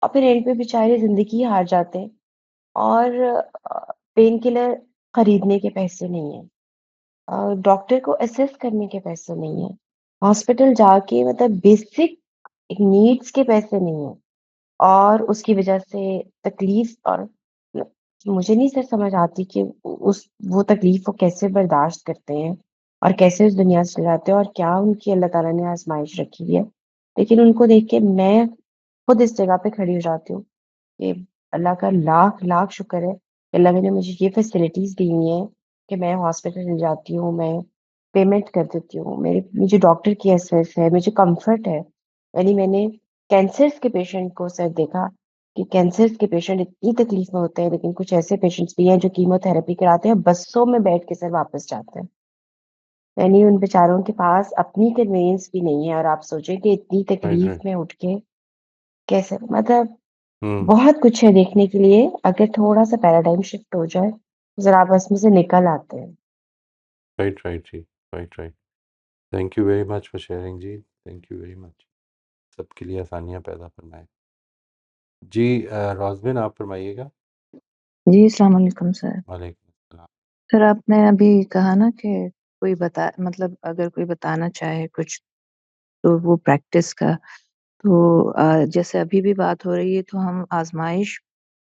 اور پھر اینڈ پہ بیچارے زندگی ہار جاتے ہیں اور پین کلر خریدنے کے پیسے نہیں ہیں، ڈاکٹر کو اسیس کرنے کے پیسے نہیں ہیں، ہاسپٹل جا کے مطلب بیسک نیڈس کے پیسے نہیں ہیں، اور اس کی وجہ سے تکلیف. اور مجھے نہیں سر سمجھ آتی کہ وہ تکلیف وہ کیسے برداشت کرتے ہیں اور کیسے اس دنیا سے جاتے ہیں اور کیا ان کی اللہ تعالیٰ نے آزمائش رکھی ہوئی ہے. لیکن ان کو دیکھ کے میں خود اس جگہ پہ کھڑی ہو جاتی ہوں کہ اللہ کا لاکھ لاکھ شکر ہے کہ اللہ نے مجھے یہ فیسلٹیز دی ہوئی ہیں کہ میں ہاسپٹل جاتی ہوں، میں پیمنٹ کر دیتی ہوں، مجھے ڈاکٹر کی ایسیس ہے، مجھے کمفرٹ ہے. یعنی میں نے کینسر کے پیشنٹ کو سر دیکھا کہ کینسر کے پیشنٹ اتنی تکلیف میں ہوتے ہیں، لیکن کچھ ایسے پیشنٹس بھی ہیں جو کیمو تھراپی کراتے ہیں بسوں میں بیٹھ کے سر واپس جاتے ہیں. یعنی ان بیچاروں کے پاس اپنی کنوینس بھی نہیں ہے، اور آپ سوچیں کہ اتنی تکلیف میں اٹھ کے کیسے، مطلب بہت کچھ ہے دیکھنے کے لیے. اگر تھوڑا سا پیراڈائم شفٹ ہو جائے ذرا آپ اس میں سے نکل آتے ہیں. رائٹ جی، right. Thank you very much for sharing جی، تھینک یو ویری مچ. سب کے لیے آسانیاں پیدا فرمائے. جی روزبن آپ فرمائیے گا. جی السلام علیکم سر. وعلیکم السلام. سر آپ نے ابھی کہا نا کہ کوئی مطلب اگر کوئی بتانا چاہے کچھ تو وہ پریکٹس کا، تو جیسے ابھی بھی بات ہو رہی ہے تو ہم آزمائش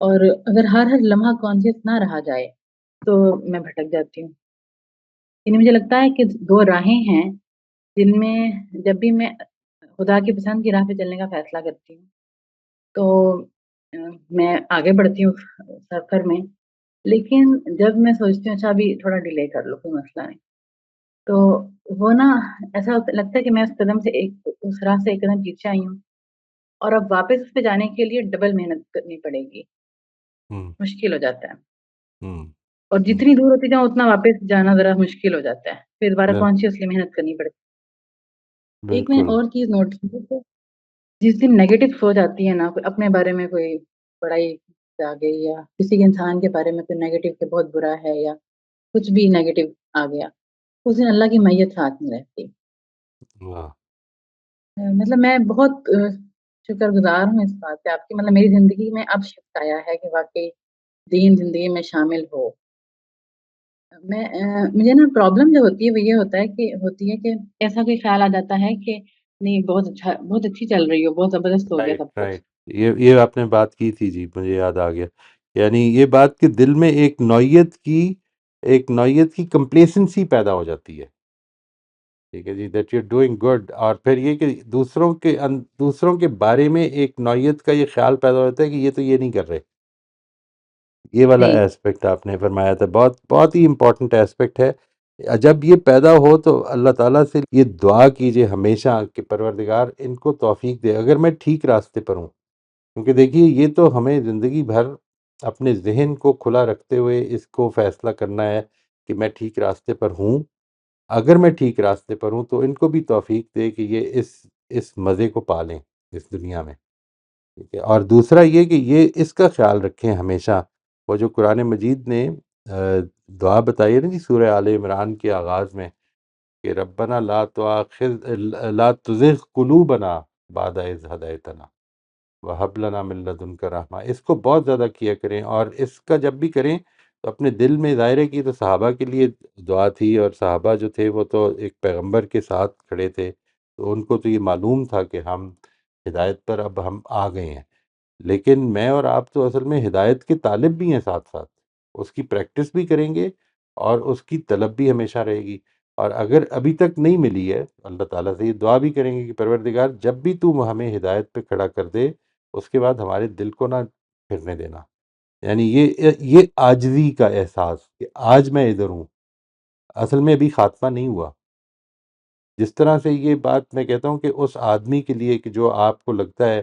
اور اگر ہر لمحہ کانشیس نہ رہا جائے تو میں بھٹک جاتی ہوں. یعنی مجھے لگتا ہے کہ 2 راہیں ہیں جن میں جب بھی میں خدا کی پسند کی راہ پہ چلنے کا فیصلہ کرتی ہوں تو میں آگے بڑھتی ہوں سفر میں. لیکن جب میں سوچتی ہوں اچھا ابھی تھوڑا ڈیلے کر لو، کوئی مسئلہ نہیں، تو وہ نا ایسا لگتا ہے کہ میں اس راہ سے ایک قدم پیچھے آئی ہوں اور اب واپس اس پہ جانے کے لیے ڈبل محنت کرنی پڑے گی. ہوں مشکل ہو جاتا ہے. ہوں اور ہوں جتنی دور ہوتی جاؤں اتنا واپس جانا ذرا مشکل ہو جاتا ہے. پھر دوبارہ بل- کانشیسلی محنت کرنی پڑتی ہے. ایک میں بالکل. اور چیز نوٹ کی کہ جس دن نیگیٹو سوچ آتی ہے نا، کوئی اپنے بارے میں کوئی بڑائی آ گئی یا کسی کے انسان کے بارے میں کوئی نیگیٹو کہ بہت برا ہے یا کچھ بھی نیگیٹو آ گیا، اس دن اللہ کی میت ساتھ میں رہتی. واہ. مطلب میں بہت شکر گزار ہوں اس بات سے آپ کی. مطلب میری زندگی میں اب شفٹ آیا ہے کہ واقعی دین زندگی میں شامل ہو. مجھے نا پرابلم جو ہوتی ہے وہ یہ ہوتی ہے کہ ایسا کوئی خیال آ جاتا ہے کہ نہیں بہت اچھا، بہت اچھی چل رہی ہو، بہت زبردست ہو گیا رائٹ سب کچھ. رائٹ. یہ آپ نے بات کی تھی جی، مجھے یاد آ گیا. یعنی یہ بات کہ دل میں ایک نوعیت کی کمپلیسنسی پیدا ہو جاتی ہے. ٹھیک ہے جی، دیٹ یو ڈوئنگ گڈ. اور پھر یہ کہ دوسروں کے بارے میں ایک نوعیت کا یہ خیال پیدا ہو جاتا ہے کہ یہ تو یہ نہیں کر رہے. یہ والا جی ایسپیکٹ آپ نے فرمایا تھا، بہت بہت ہی امپورٹنٹ ایسپیکٹ ہے. جب یہ پیدا ہو تو اللہ تعالیٰ سے یہ دعا کیجئے ہمیشہ کہ پروردگار ان کو توفیق دے اگر میں ٹھیک راستے پر ہوں. کیونکہ دیکھیے یہ تو ہمیں زندگی بھر اپنے ذہن کو کھلا رکھتے ہوئے اس کو فیصلہ کرنا ہے کہ میں ٹھیک راستے پر ہوں. اگر میں ٹھیک راستے پر ہوں تو ان کو بھی توفیق دے کہ یہ اس مزے کو پالیں اس دنیا میں. ٹھیک ہے. اور دوسرا یہ کہ یہ اس کا خیال رکھیں ہمیشہ، وہ جو قرآن مجید نے دعا بتائی ہے نا جی سورہ آل عمران کے آغاز میں کہ ربنا لا تزغ قلوبنا بعد اذ ہدیتنا وہب لنا من لدنک رحمہ. اس کو بہت زیادہ کیا کریں، اور اس کا جب بھی کریں تو اپنے دل میں ظاہر کی تو صحابہ کے لیے دعا تھی، اور صحابہ جو تھے وہ تو ایک پیغمبر کے ساتھ کھڑے تھے، تو ان کو تو یہ معلوم تھا کہ ہم ہدایت پر اب ہم آ گئے ہیں. لیکن میں اور آپ تو اصل میں ہدایت کے طالب بھی ہیں، ساتھ ساتھ اس کی پریکٹس بھی کریں گے اور اس کی طلب بھی ہمیشہ رہے گی. اور اگر ابھی تک نہیں ملی ہے اللہ تعالیٰ سے یہ دعا بھی کریں گے کہ پروردگار جب بھی تو ہمیں ہدایت پہ کھڑا کر دے اس کے بعد ہمارے دل کو نہ پھرنے دینا. یعنی یہ عاجزی کا احساس کہ آج میں ادھر ہوں، اصل میں ابھی خاتمہ نہیں ہوا. جس طرح سے یہ بات میں کہتا ہوں کہ اس آدمی کے لیے کہ جو آپ کو لگتا ہے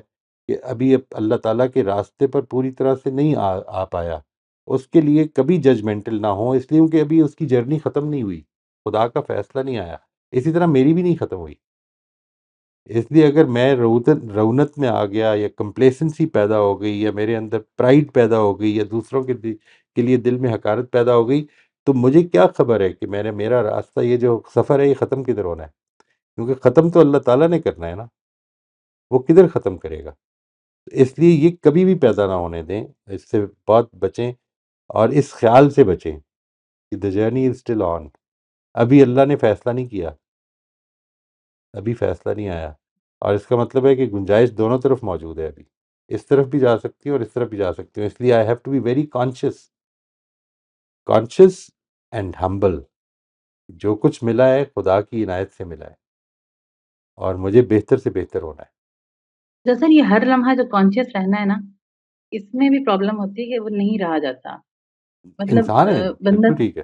کہ ابھی اللہ تعالیٰ کے راستے پر پوری طرح سے نہیں آ پایا، اس کے لیے کبھی ججمنٹل نہ ہو، اس لیے کہ ابھی اس کی جرنی ختم نہیں ہوئی، خدا کا فیصلہ نہیں آیا. اسی طرح میری بھی نہیں ختم ہوئی. اس لیے اگر میں رونت میں آ گیا یا کمپلیسنسی پیدا ہو گئی یا میرے اندر پرائڈ پیدا ہو گئی یا دوسروں کے لیے دل میں حقارت پیدا ہو گئی، تو مجھے کیا خبر ہے کہ میرا راستہ یہ جو سفر ہے یہ ختم کدھر ہونا ہے. کیونکہ ختم تو اللہ تعالیٰ نے کرنا ہے نا، وہ کدھر ختم کرے گا. اس لیے یہ کبھی بھی پیدا نہ ہونے دیں، اس سے بہت بچیں اور اس خیال سے بچیں کہ the journey is still on. ابھی اللہ نے فیصلہ نہیں کیا، ابھی فیصلہ نہیں آیا، اور اس کا مطلب ہے کہ گنجائش دونوں طرف موجود ہے. ابھی اس طرف بھی جا سکتی ہوں اور اس طرف بھی جا سکتی ہوں. اس لیے I have to be very conscious and humble. جو کچھ ملا ہے خدا کی عنایت سے ملا ہے اور مجھے بہتر سے بہتر ہونا ہے. دراصل یہ ہر لمحہ جو کانشیس رہنا ہے نا، اس میں بھی پرابلم ہوتی ہے کہ وہ نہیں رہا جاتا. مطلب انسان ہے، بندہ بالکل ٹھیک ہے.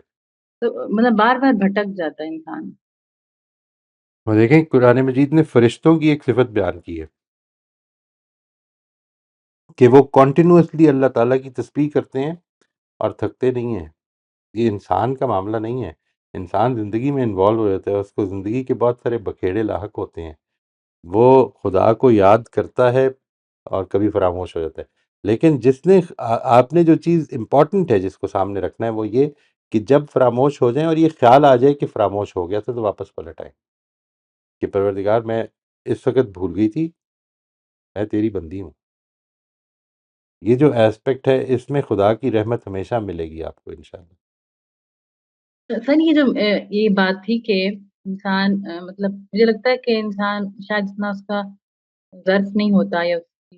مطلب بار بار بھٹک جاتا ہے انسان. وہ دیکھیں قرآن مجید نے فرشتوں کی ایک صفت بیان کی ہے کہ وہ کنٹینوسلی اللہ تعالیٰ کی تسبیح کرتے ہیں اور تھکتے نہیں ہیں. یہ انسان کا معاملہ نہیں ہے. انسان زندگی میں انوالو ہو جاتا ہے، اس کو زندگی کے بہت سارے بکھیڑے لاحق ہوتے ہیں، وہ خدا کو یاد کرتا ہے اور کبھی فراموش ہو جاتا ہے. لیکن جس نے آپ نے جو چیز امپورٹنٹ ہے جس کو سامنے رکھنا ہے وہ یہ کہ جب فراموش ہو جائیں اور یہ خیال آ جائے کہ فراموش ہو گیا تھا تو واپس پلٹ آئیں کہ پروردگار میں اس وقت بھول گئی تھی، میں تیری بندی ہوں. یہ جو ایسپیکٹ ہے اس میں خدا کی رحمت ہمیشہ ملے گی آپ کو انشاءاللہ. سر یہ جو یہ بات تھی کہ انسان مطلب مجھے لگتا ہے کہ انسان شاید اتنا اس کا ظرف نہیں ہوتا یا اس کی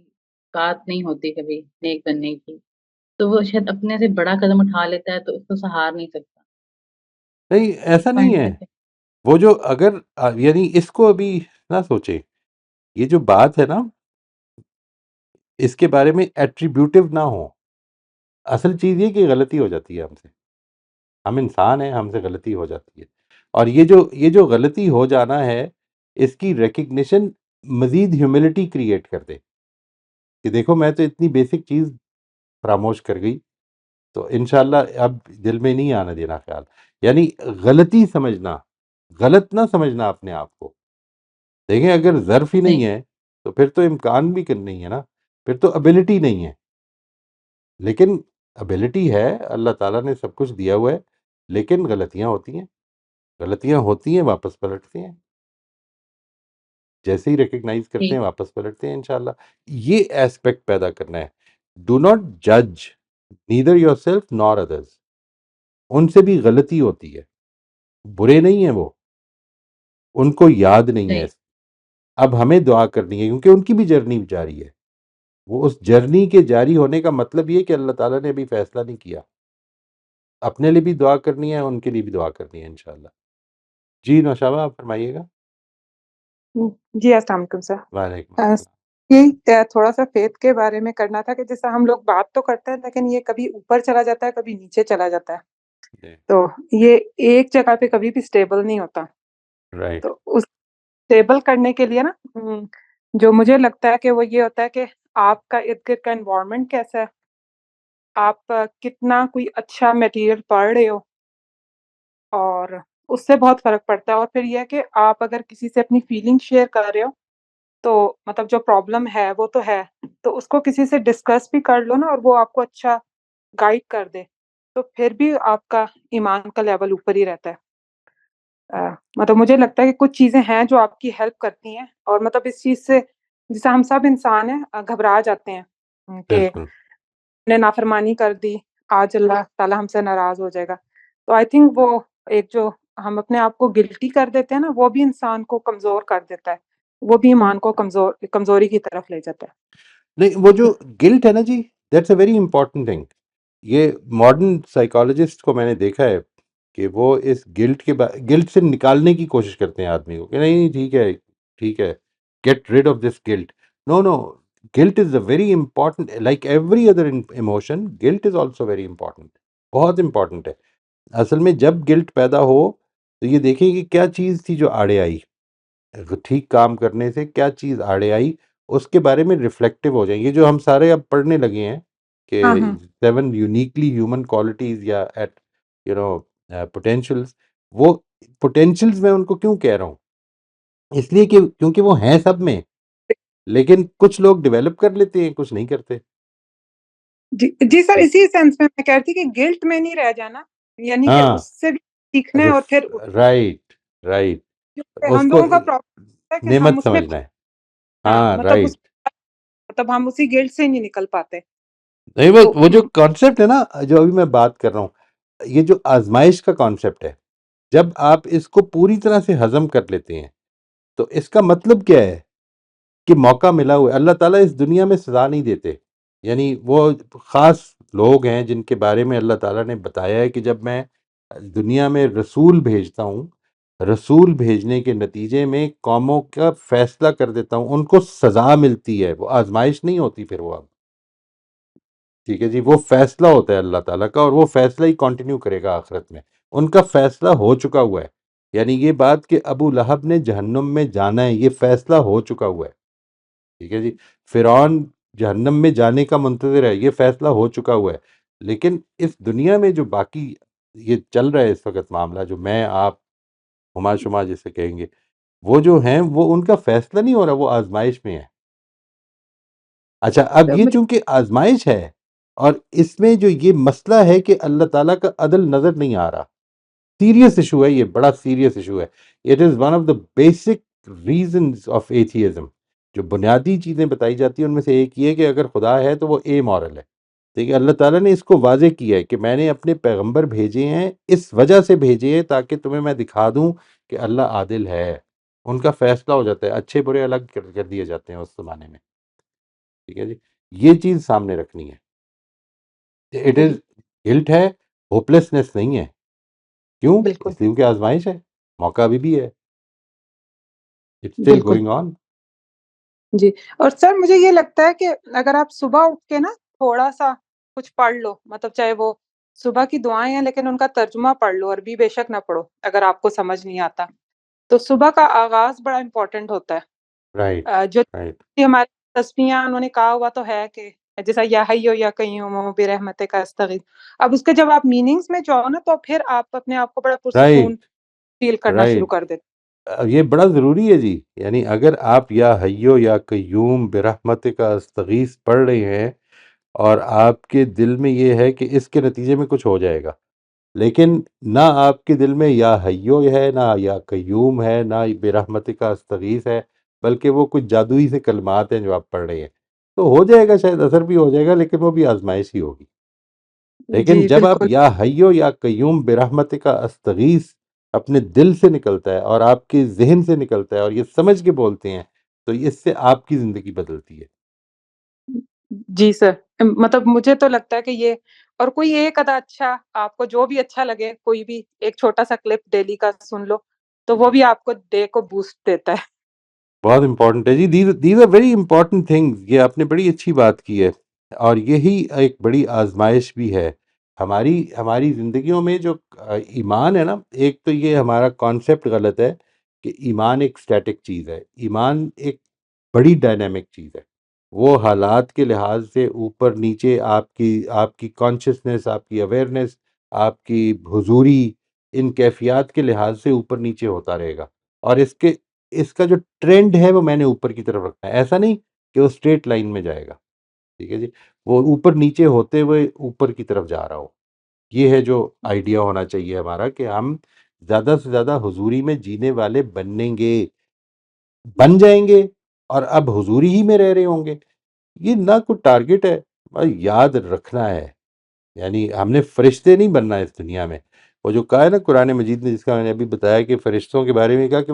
بات نہیں ہوتی کبھی نیک بننے کی. تو وہ شاید اپنے سے بڑا قدم اٹھا لیتا ہے تو اس کو سہار نہیں سکتا. نہیں ایسا نہیں ہے. وہ جو اگر یعنی اس کو ابھی نہ سوچے، یہ جو بات ہے نا اس کے بارے میں ایٹریبیوٹیو نہ ہو. اصل چیز یہ کہ غلطی ہو جاتی ہے ہم سے، ہم انسان ہیں، ہم سے غلطی ہو جاتی ہے. اور یہ جو غلطی ہو جانا ہے اس کی ریکگنیشن مزید ہیوملٹی کریٹ کر دے کہ دیکھو میں تو اتنی بیسک چیز فراموش کر گئی، تو انشاءاللہ اب دل میں نہیں آنا دینا خیال. یعنی غلطی سمجھنا، غلط نہ سمجھنا اپنے آپ کو. دیکھیں اگر ظرف ہی نہیں ہے تو پھر تو امکان بھی نہیں ہے نا، پھر تو ابیلٹی نہیں ہے. لیکن ابیلٹی ہے، اللہ تعالیٰ نے سب کچھ دیا ہوا ہے، لیکن غلطیاں ہوتی ہیں واپس پلٹتے ہیں. جیسے ہی ریکگنائز کرتے ہیں واپس پلٹتے ہیں انشاءاللہ. یہ ایسپیکٹ پیدا کرنا ہے. ڈو ناٹ جج نیدر یور سیلف نار ادرز. ان سے بھی غلطی ہوتی ہے، برے نہیں ہیں وہ، ان کو یاد نہیں ہے. اب ہمیں دعا کرنی ہے کیونکہ ان کی بھی جرنی جاری ہے. وہ اس جرنی کے جاری ہونے کا مطلب یہ کہ اللہ تعالیٰ نے ابھی فیصلہ نہیں کیا. اپنے لیے بھی دعا کرنی ہے، ان کے لیے بھی دعا کرنی ہے انشاءاللہ. جی نوشابہ آپ فرمائیے گا. جی السلام علیکم سر. وعلیکم السلام. یہ تھوڑا سا فیتھ کے بارے میں کرنا تھا کہ جیسا ہم لوگ بات تو کرتے ہیں لیکن یہ کبھی اوپر چلا جاتا ہے کبھی نیچے چلا جاتا ہے. جی تو یہ ایک جگہ پہ کبھی بھی اسٹیبل نہیں ہوتا. رائٹ. تو اس اسٹیبل کرنے کے لیے نا جو مجھے لگتا ہے کہ وہ یہ ہوتا ہے کہ آپ کا ارد گرد کا انوائرمنٹ کیسا ہے، آپ کتنا کوئی اچھا میٹیریل پڑھ رہے ہو، اور اس سے بہت فرق پڑتا ہے. اور پھر یہ ہے کہ آپ اگر کسی سے اپنی فیلنگ شیئر کر رہے ہو تو مطلب جو پرابلم ہے وہ تو ہے، تو اس کو کسی سے ڈسکس بھی کر لو نا اور وہ آپ کو اچھا گائیڈ کر دے تو پھر بھی آپ کا ایمان کا لیول اوپر ہی رہتا ہے. مطلب مجھے لگتا ہے کہ کچھ چیزیں ہیں جو آپ کی ہیلپ کرتی ہیں، اور مطلب اس چیز سے جیسے ہم سب انسان ہیں گھبرا جاتے ہیں کہ بالکل. نے نافرمانی کر دی آج اللہ تعالیٰ ہم سے ناراض ہو جائے گا. تو آئی تھنک وہ ایک جو ہم اپنے آپ کو گلٹی کر دیتے ہیں نا وہ بھی انسان کو کمزور کر دیتا ہے، وہ بھی ایمان کو کمزوری کی طرف لے جاتا ہے. نہیں وہ جو گلٹ ہے نا جی، that's a very important thing. یہ ماڈرن سائیکالوجسٹ کو میں نے دیکھا ہے کہ وہ اس گلٹ سے نکالنے کی کوشش کرتے ہیں آدمی کو کہ نہیں ٹھیک ہے get rid of this guilt. No guilt is a very important, like every other emotion guilt is also very important, بہت امپورٹنٹ ہے. اصل میں جب گلٹ پیدا ہو تو یہ دیکھیں کہ کیا چیز تھی جو آڑے آئی، ٹھیک کام کرنے سے کیا چیز آڑے آئی، اس کے بارے میں ریفلیکٹیو ہو جائیں. یہ جو ہم سارے اب پڑھنے لگے ہیں کہ 7 یونیکلی ہیومن کوالٹیز یا ایٹ پوٹینشیلز، وہ پوٹینشیلز میں ان کو کیوں کہہ رہا ہوں، اس لیے کہ کیونکہ وہ ہیں سب میں، لیکن کچھ لوگ ڈیولپ کر لیتے ہیں کچھ نہیں کرتے. جی سر اسی سینس میں کہہ رہی تھی کہ گلٹ میں نہیں رہ جانا، یعنی کہ ہاں اس سے بھی سیکھنا ہے. اور پھر رائٹ اس ہم کو لوگوں کا پرابلم ہے کہ ہم نعمت اس میں سمجھنا ہے. ہاں مطلب رائٹ. مطلب ہم اسی گلٹ سے ہی نہیں نکل پاتے. نہیں تو وہ جو کانسیپٹ ہے نا جو ابھی میں بات کر رہا ہوں، یہ جو آزمائش کا کانسیپٹ ہے، جب آپ اس کو پوری طرح سے ہضم کر لیتے ہیں تو اس کا مطلب کیا ہے کہ موقع ملا ہوا ہے. اللہ تعالیٰ اس دنیا میں سزا نہیں دیتے. یعنی وہ خاص لوگ ہیں جن کے بارے میں اللہ تعالیٰ نے بتایا ہے کہ جب میں دنیا میں رسول بھیجتا ہوں، رسول بھیجنے کے نتیجے میں قوموں کا فیصلہ کر دیتا ہوں، ان کو سزا ملتی ہے، وہ آزمائش نہیں ہوتی پھر وہ اب ٹھیک ہے جی، وہ فیصلہ ہوتا ہے اللہ تعالیٰ کا، اور وہ فیصلہ ہی کنٹینیو کرے گا آخرت میں. ان کا فیصلہ ہو چکا ہوا ہے. یعنی یہ بات کہ ابو لہب نے جہنم میں جانا ہے، یہ فیصلہ ہو چکا ہوا ہے. ٹھیک ہے جی. فرعون جہنم میں جانے کا منتظر ہے، یہ فیصلہ ہو چکا ہوا ہے. لیکن اس دنیا میں جو باقی یہ چل رہا ہے اس وقت معاملہ، جو میں آپ ہما شما جسے کہیں گے، وہ جو ہیں وہ ان کا فیصلہ نہیں ہو رہا، وہ آزمائش میں ہے. اچھا اب یہ چونکہ آزمائش ہے اور اس میں جو یہ مسئلہ ہے کہ اللہ تعالیٰ کا عدل نظر نہیں آ رہا، سیریس ایشو ہے، یہ بڑا سیریس ایشو ہے. It is one of the basic reasons of atheism. جو بنیادی چیزیں بتائی جاتی ہیں ان میں سے ایک یہ کہ اگر خدا ہے تو وہ اے مورل ہے. ٹھیک ہے، اللہ تعالیٰ نے اس کو واضح کیا ہے کہ میں نے اپنے پیغمبر بھیجے ہیں، اس وجہ سے بھیجے ہیں تاکہ تمہیں میں دکھا دوں کہ اللہ عادل ہے. ان کا فیصلہ ہو جاتا ہے، اچھے برے الگ کر دیے جاتے ہیں اس زمانے میں. ٹھیک ہے جی، یہ چیز سامنے رکھنی ہے. اٹ از گلٹ ہے، ہوپلیسنس نہیں ہے. کیوں؟ بالکل اس لیے کہ آزمائش ہے، موقع ابھی بھی ہے، اٹس اسٹل بالکل گوئنگ آن. جی. اور سر مجھے یہ لگتا ہے کہ اگر آپ صبح اٹھ کے نا تھوڑا سا کچھ پڑھ لو، مطلب چاہے وہ صبح کی دعائیں ہیں لیکن ان کا ترجمہ پڑھ لو، عربی بے شک نہ پڑھو اگر آپ کو سمجھ نہیں آتا، تو صبح کا آغاز بڑا امپورٹنٹ ہوتا ہے. رائٹ جو رائٹ. ہمارے تسبیحاں انہوں نے کہا ہوا تو ہے کہ جیسا یا حیو یا قیوم برحمتک کا استغیث، اب اس کے جب آپ میننگز میں جاؤ نا تو پھر آپ اپنے آپ کو بڑا پرسکون رائٹ فیل کرنا شروع رائٹ. کر دیتے. یہ بڑا ضروری ہے جی. یعنی اگر آپ یا حیو یا قیوم برحمتک کا استغیث پڑھ رہے ہیں اور آپ کے دل میں یہ ہے کہ اس کے نتیجے میں کچھ ہو جائے گا، لیکن نہ آپ کے دل میں یا حیو ہے، نہ یا قیوم ہے، نہ برحمتک کا استغیث ہے، بلکہ وہ کچھ جادوئی سے کلمات ہیں جو آپ پڑھ رہے ہیں، تو ہو جائے گا، شاید اثر بھی ہو جائے گا، لیکن وہ بھی آزمائش ہی ہوگی. لیکن جی جب آپ بالکل یا حیو یا قیوم برحمتک کا استغیث اپنے دل سے نکلتا ہے اور آپ کے ذہن سے نکلتا ہے اور یہ سمجھ کے بولتے ہیں، تو اس سے آپ کی زندگی بدلتی ہے. جی سر. مطلب مجھے تو لگتا ہے کہ یہ، اور کوئی ایک ادا اچھا آپ کو جو بھی اچھا لگے، کوئی بھی ایک چھوٹا سا کلپ ڈیلی کا سن لو تو وہ بھی آپ کو ڈے کو بوسٹ دیتا ہے. بہت امپورٹنٹ ہے جی. These are very important things. یہ آپ نے بڑی اچھی بات کی ہے، اور یہی ایک بڑی آزمائش بھی ہے ہماری زندگیوں میں. جو ایمان ہے نا، ایک تو یہ ہمارا کانسیپٹ غلط ہے کہ ایمان ایک اسٹیٹک چیز ہے. ایمان ایک بڑی ڈائنامک چیز ہے. وہ حالات کے لحاظ سے اوپر نیچے، آپ کی کانشیسنس، آپ کی اویئرنیس، آپ کی حضوری، ان کیفیات کے لحاظ سے اوپر نیچے ہوتا رہے گا. اور اس کا جو ٹرینڈ ہے وہ میں نے اوپر کی طرف رکھنا ہے. ایسا نہیں کہ وہ اسٹریٹ لائن میں جائے گا، ٹھیک ہے جی، وہ اوپر نیچے ہوتے ہوئے اوپر کی طرف جا رہا ہو. یہ ہے جو آئیڈیا ہونا چاہیے ہمارا، کہ ہم زیادہ سے زیادہ حضوری میں جینے والے بن جائیں گے، اور اب حضوری ہی میں رہ رہے ہوں گے. یہ نہ کوئی ٹارگٹ ہے، بس یاد رکھنا ہے. یعنی ہم نے فرشتے نہیں بننا اس دنیا میں. وہ جو کہا ہے نا قرآن مجید نے، جس کا میں نے ابھی بتایا کہ فرشتوں کے بارے میں کہا کہ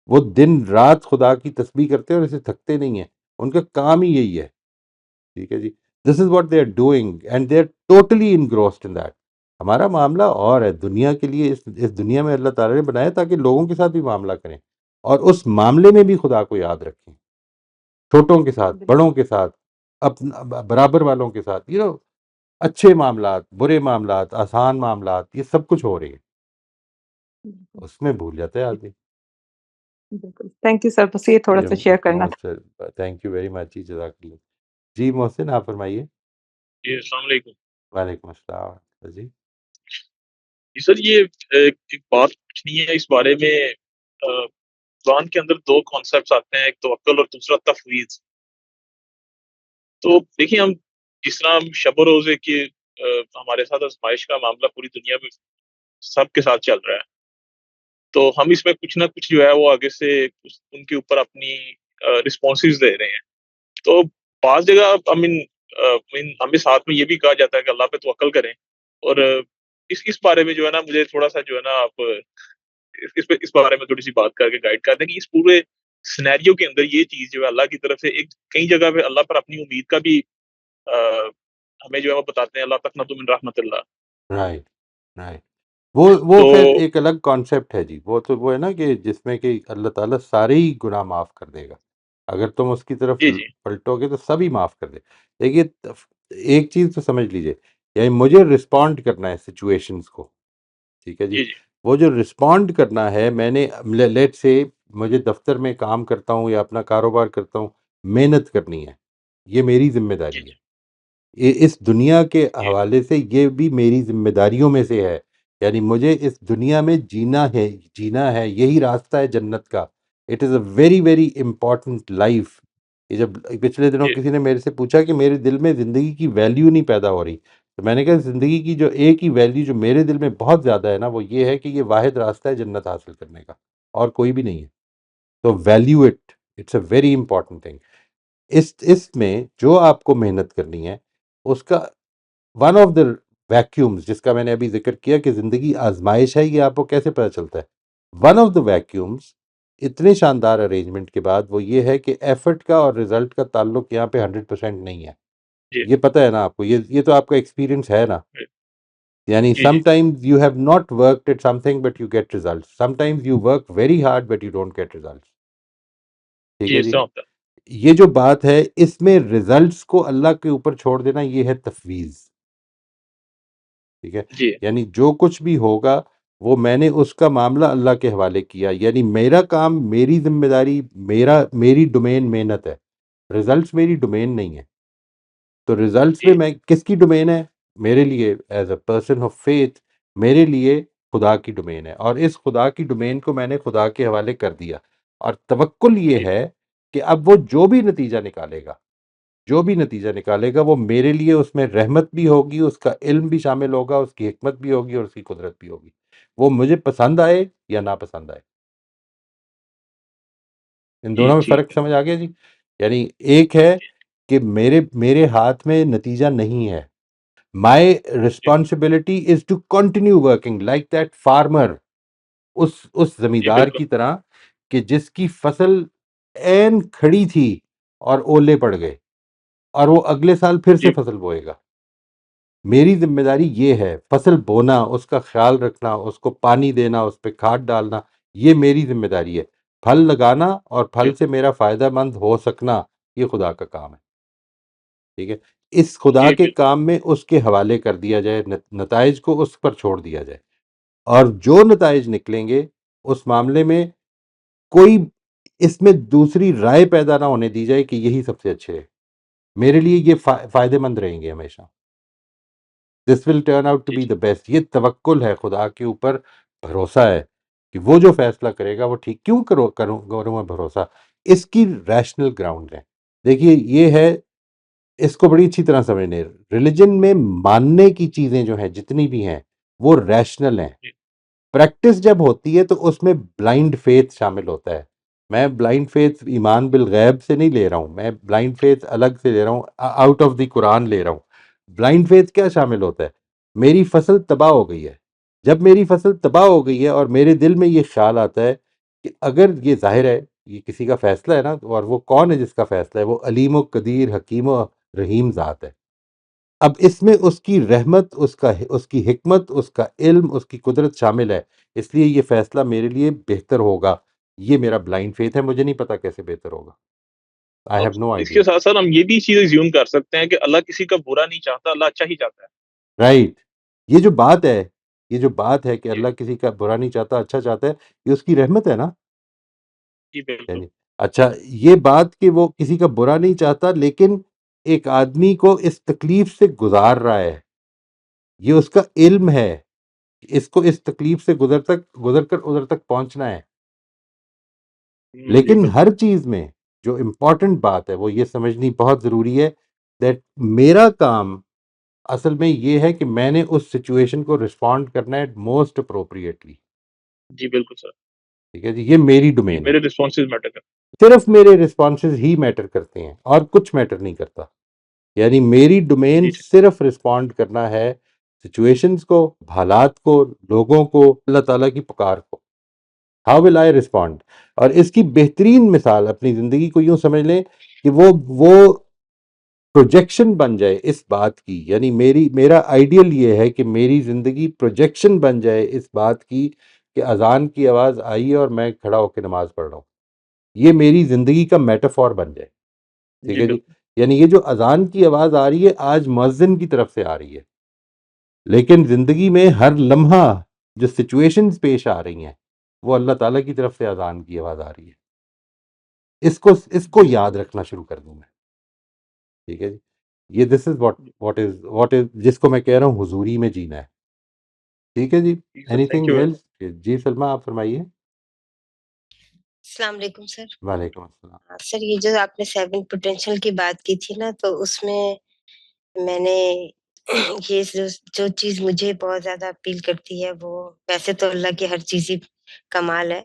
وہ دن رات خدا کی تسبیح کرتے ہیں اور اسے تھکتے نہیں ہیں. ان کا کام ہی یہی ہے، ٹھیک ہے جی. This is what they are doing and they are totally engrossed in that. ہمارا معاملہ اور ہے دنیا کے لیے. اس دنیا میں اللہ تعالیٰ نے بنایا تاکہ لوگوں کے ساتھ بھی معاملہ کریں، اور اس معاملے میں بھی خدا کو یاد رکھیں، چھوٹوں کے ساتھ، بڑوں کے ساتھ، برابر والوں کے ساتھ. اچھے معاملات، برے معاملات، آسان معاملات، یہ سب کچھ ہو رہی ہے. اس میں بھول جاتا ہے آدمی. بالکل. تھینک یو سر، بس یہ تھوڑا سا شیئر کرنا تھا. تھینک یو ویری مچ جی، جزاک اللہ. جی محسن، آپ فرمائیے. جی السلام علیکم. وعلیکم السلام. جی جی سر، یہ ایک بات پوچھنی ہے اس بارے میں. قرآن کے اندر دو کانسیپٹس آتے ہیں، ایک توکل اور دوسرا تفویض. تو دیکھیں، ہم جس طرح ہم شب و روزے کی ہمارے ساتھ آزمائش کا معاملہ پوری دنیا میں سب کے ساتھ چل رہا ہے، تو ہم اس میں کچھ نہ کچھ جو ہے وہ آگے سے ان کے اوپر اپنی رسپانسز دے رہے ہیں. تو بعض جگہ ہمیں ساتھ میں یہ بھی کہا جاتا ہے کہ اللہ پہ توکل کریں. اور اس بارے میں جو ہے نا، مجھے تھوڑا سا جو ہے نا، آپ اس بارے میں تھوڑی سی بات کر کے گائیڈ کر دیں کہ اس پورے سینیریو کے اندر یہ چیز جو ہے اللہ کی طرف سے ایک کئی جگہ پہ اللہ پر اپنی امید کا بھی ہمیں جو ہے وہ بتاتے ہیں، اللہ تقنطوا من رحمت اللہ. Right right. وہ تو خیر ایک الگ کانسیپٹ ہے جی. وہ ہے نا کہ جس میں کہ اللہ تعالیٰ سارے ہی گناہ معاف کر دے گا اگر تم اس کی طرف جی جی پلٹو گے، تو سب ہی معاف کر دے. دیکھیے، ایک چیز تو سمجھ لیجئے، یعنی مجھے رسپونڈ کرنا ہے سچویشنز کو، ٹھیک ہے جی. جی جی وہ جو رسپونڈ کرنا ہے، میں نے لیٹ سے مجھے دفتر میں کام کرتا ہوں یا اپنا کاروبار کرتا ہوں، محنت کرنی ہے، یہ میری ذمہ جی داری ہے. اس دنیا کے جی حوالے سے یہ بھی میری ذمہ داریوں میں سے ہے. یعنی مجھے اس دنیا میں جینا ہے، یہی راستہ ہے جنت کا. It is a very very important life. یہ جب پچھلے دنوں جی کسی نے میرے سے پوچھا کہ میرے دل میں زندگی کی ویلیو نہیں پیدا ہو رہی، تو میں نے کہا زندگی کی جو ایک ہی ویلیو جو میرے دل میں بہت زیادہ ہے نا، وہ یہ ہے کہ یہ واحد راستہ ہے جنت حاصل کرنے کا، اور کوئی بھی نہیں ہے. تو value it's a very important thing. اس میں جو آپ کو محنت کرنی ہے، اس کا ون آف دا ویکیومز، جس کا میں نے ابھی ذکر کیا کہ زندگی آزمائش ہے، یہ آپ کو کیسے پتہ چلتا ہے؟ ون آف دا ویکیومز اتنے شاندار ارینجمنٹ کے بعد وہ یہ ہے کہ ایفرٹ کا اور رزلٹ کا تعلق یہاں پہ 100% نہیں ہے. جی یہ پتہ ہے نا آپ کو، یہ تو آپ کا ایکسپیرینس ہے نا. جی یعنی جی sometimes you have not worked at something but you get result, sometimes you work very hard but you don't get result. ٹھیک جی، ہے اس جی. طرح ہوتا ہے. یہ جو بات ہے اس میں ریزلٹس کو اللہ کے اوپر چھوڑ دینا، یہ ہے تفویض. ٹھیک ہے. جی یعنی جو کچھ بھی ہوگا وہ میں نے اس کا معاملہ اللہ کے حوالے کیا. یعنی میرا کام، میری ذمہ داری، میری ڈومین محنت ہے. ریزلٹس میری ڈومین نہیں ہے. تو ریزلٹس میں جی کس کی ڈومین ہے؟ میرے لیے as a person of faith, میرے لیے خدا کی ڈومین ہے. اور اس خدا کی ڈومین کو میں نے خدا کے حوالے کر دیا. اور توکل یہ جی ہے کہ اب وہ جو بھی نتیجہ نکالے گا وہ میرے لیے، اس میں رحمت بھی ہوگی، اس کا علم بھی شامل ہوگا، اس کی حکمت بھی ہوگی اور اس کی قدرت بھی ہوگی. وہ مجھے پسند آئے یا ناپسند آئے. ان جی دونوں میں ٹھیک فرق سمجھ آ گیا جی. یعنی ایک ہے کہ میرے ہاتھ میں نتیجہ نہیں ہے. مائی جی responsibility is to continue working like that farmer, اس جی زمیندار بالکل. کی طرح کہ جس کی فصل عین کھڑی تھی اور اولے پڑ گئے، اور وہ اگلے سال پھر سے جی فصل بوئے گا. میری ذمہ داری یہ ہے، فصل بونا، اس کا خیال رکھنا، اس کو پانی دینا، اس پہ کھاد ڈالنا، یہ میری ذمہ داری ہے. پھل لگانا اور جی پھل سے میرا فائدہ مند ہو سکنا یہ خدا کا کام ہے. ٹھیک ہے. اس خدا جی کے بالکل. کام میں اس کے حوالے کر دیا جائے، نتائج کو اس پر چھوڑ دیا جائے. اور جو نتائج نکلیں گے اس معاملے میں کوئی اس میں دوسری رائے پیدا نہ ہونے دی جائے کہ یہی سب سے اچھے ہے. میرے لیے یہ فائدے مند رہیں گے ہمیشہ. This will turn out to جی بی جی دا بیسٹ. یہ توکل ہے، خدا کے اوپر بھروسہ ہے کہ وہ جو فیصلہ کرے گا وہ ٹھیک. کیوں کروں میں بھروسہ؟ اس کی ریشنل گراؤنڈ ہے. دیکھیے یہ ہے، اس کو بڑی اچھی طرح سمجھنے. ریلیجن میں ماننے کی چیزیں جو ہیں جتنی بھی ہیں وہ ریشنل ہیں. جی پریکٹس جب ہوتی ہے تو اس میں بلائنڈ فیتھ شامل ہوتا ہے. میں بلائنڈ فیتھ ایمان بالغیب سے نہیں لے رہا ہوں، میں بلائنڈ فیتھ الگ سے لے رہا ہوں، آؤٹ آف دی قرآن لے رہا ہوں. بلائنڈ فیتھ کیا شامل ہوتا ہے؟ میری فصل تباہ ہو گئی ہے. جب میری فصل تباہ ہو گئی ہے اور میرے دل میں یہ خیال آتا ہے کہ اگر یہ ظاہر ہے یہ کسی کا فیصلہ ہے نا، اور وہ کون ہے جس کا فیصلہ ہے؟ وہ علیم و قدیر، حکیم و رحیم ذات ہے. اب اس میں اس کی رحمت، اس کی حکمت، اس کا علم، اس کی قدرت شامل ہے. اس لیے یہ فیصلہ میرے لیے بہتر ہوگا. یہ میرا بلائنڈ فیتھ ہے. مجھے نہیں پتا کیسے بہتر ہوگا. آئی اور ہیو نو اس آئیڈیا. کے ساتھ ساتھ ہم یہ بھی چیز زیوم کر سکتے ہیں کہ اللہ کسی کا برا نہیں چاہتا، اللہ اچھا ہی چاہتا ہے. رائٹ. یہ جو بات ہے کہ جی اللہ کسی کا برا نہیں چاہتا، اچھا چاہتا ہے، یہ اس کی رحمت ہے نا. جی بالکل. یعنی اچھا، یہ بات کہ وہ کسی کا برا نہیں چاہتا لیکن ایک آدمی کو اس تکلیف سے گزار رہا ہے، یہ اس کا علم ہے کہ اس کو اس تکلیف سے گزر کر ادھر تک پہنچنا ہے. جی لیکن بالکل. ہر چیز میں جو امپورٹنٹ بات ہے وہ یہ سمجھنی بہت ضروری ہے دیٹ میرا کام اصل میں یہ ہے کہ میں نے اس سچویشن کو رسپونڈ کرنا ہے موسٹ اپروپریٹلی. جی بالکل سر. ٹھیک ہے جی. یہ میری جی ڈومین ہے. میرے رسپانسز میٹر کرتے صرف میرے رسپانسز ہی میٹر کرتے ہیں اور کچھ میٹر نہیں کرتا. یعنی میری ہیں. ڈومین جی جی صرف رسپونڈ کرنا ہے سچویشنز کو، حالات کو، لوگوں کو، اللہ تعالیٰ کی پکار کو. How will I respond? اور اس کی بہترین مثال اپنی زندگی کو یوں سمجھ لیں کہ وہ پروجیکشن بن جائے اس بات کی. یعنی میرا آئیڈیل یہ ہے کہ میری زندگی پروجیکشن بن جائے اس بات کی کہ اذان کی آواز آئی ہے اور میں کھڑا ہو کے نماز پڑھ رہا ہوں. یہ میری زندگی کا میٹافور بن جائے. ٹھیک جی ہے جی. بالکل. یعنی یہ جو اذان کی آواز آ رہی ہے آج مؤذن کی طرف سے آ رہی ہے، لیکن زندگی میں ہر لمحہ جو سچویشنز پیش آ رہی ہیں وہ اللہ تعالیٰ کی طرف سے اذان کی آواز آ رہی ہے. اس کو یاد رکھنا شروع کر دوں میں. ٹھیک ہے جی. یہ دس از واٹ از جس کو میں کہہ رہا ہوں حضوری میں جینا ہے. ٹھیک ہے جی. جی sir any thank thing you. Else? جی سلمہ آپ فرمائیے. السلام علیکم سر. وعلیکم السلام. سر یہ جو آپ نے 7 پوٹینشیل کی بات کی تھی نا، تو اس میں نے یہ جو چیز مجھے بہت زیادہ اپیل کرتی ہے، وہ ویسے تو اللہ کی ہر چیز ہی کمال ہے،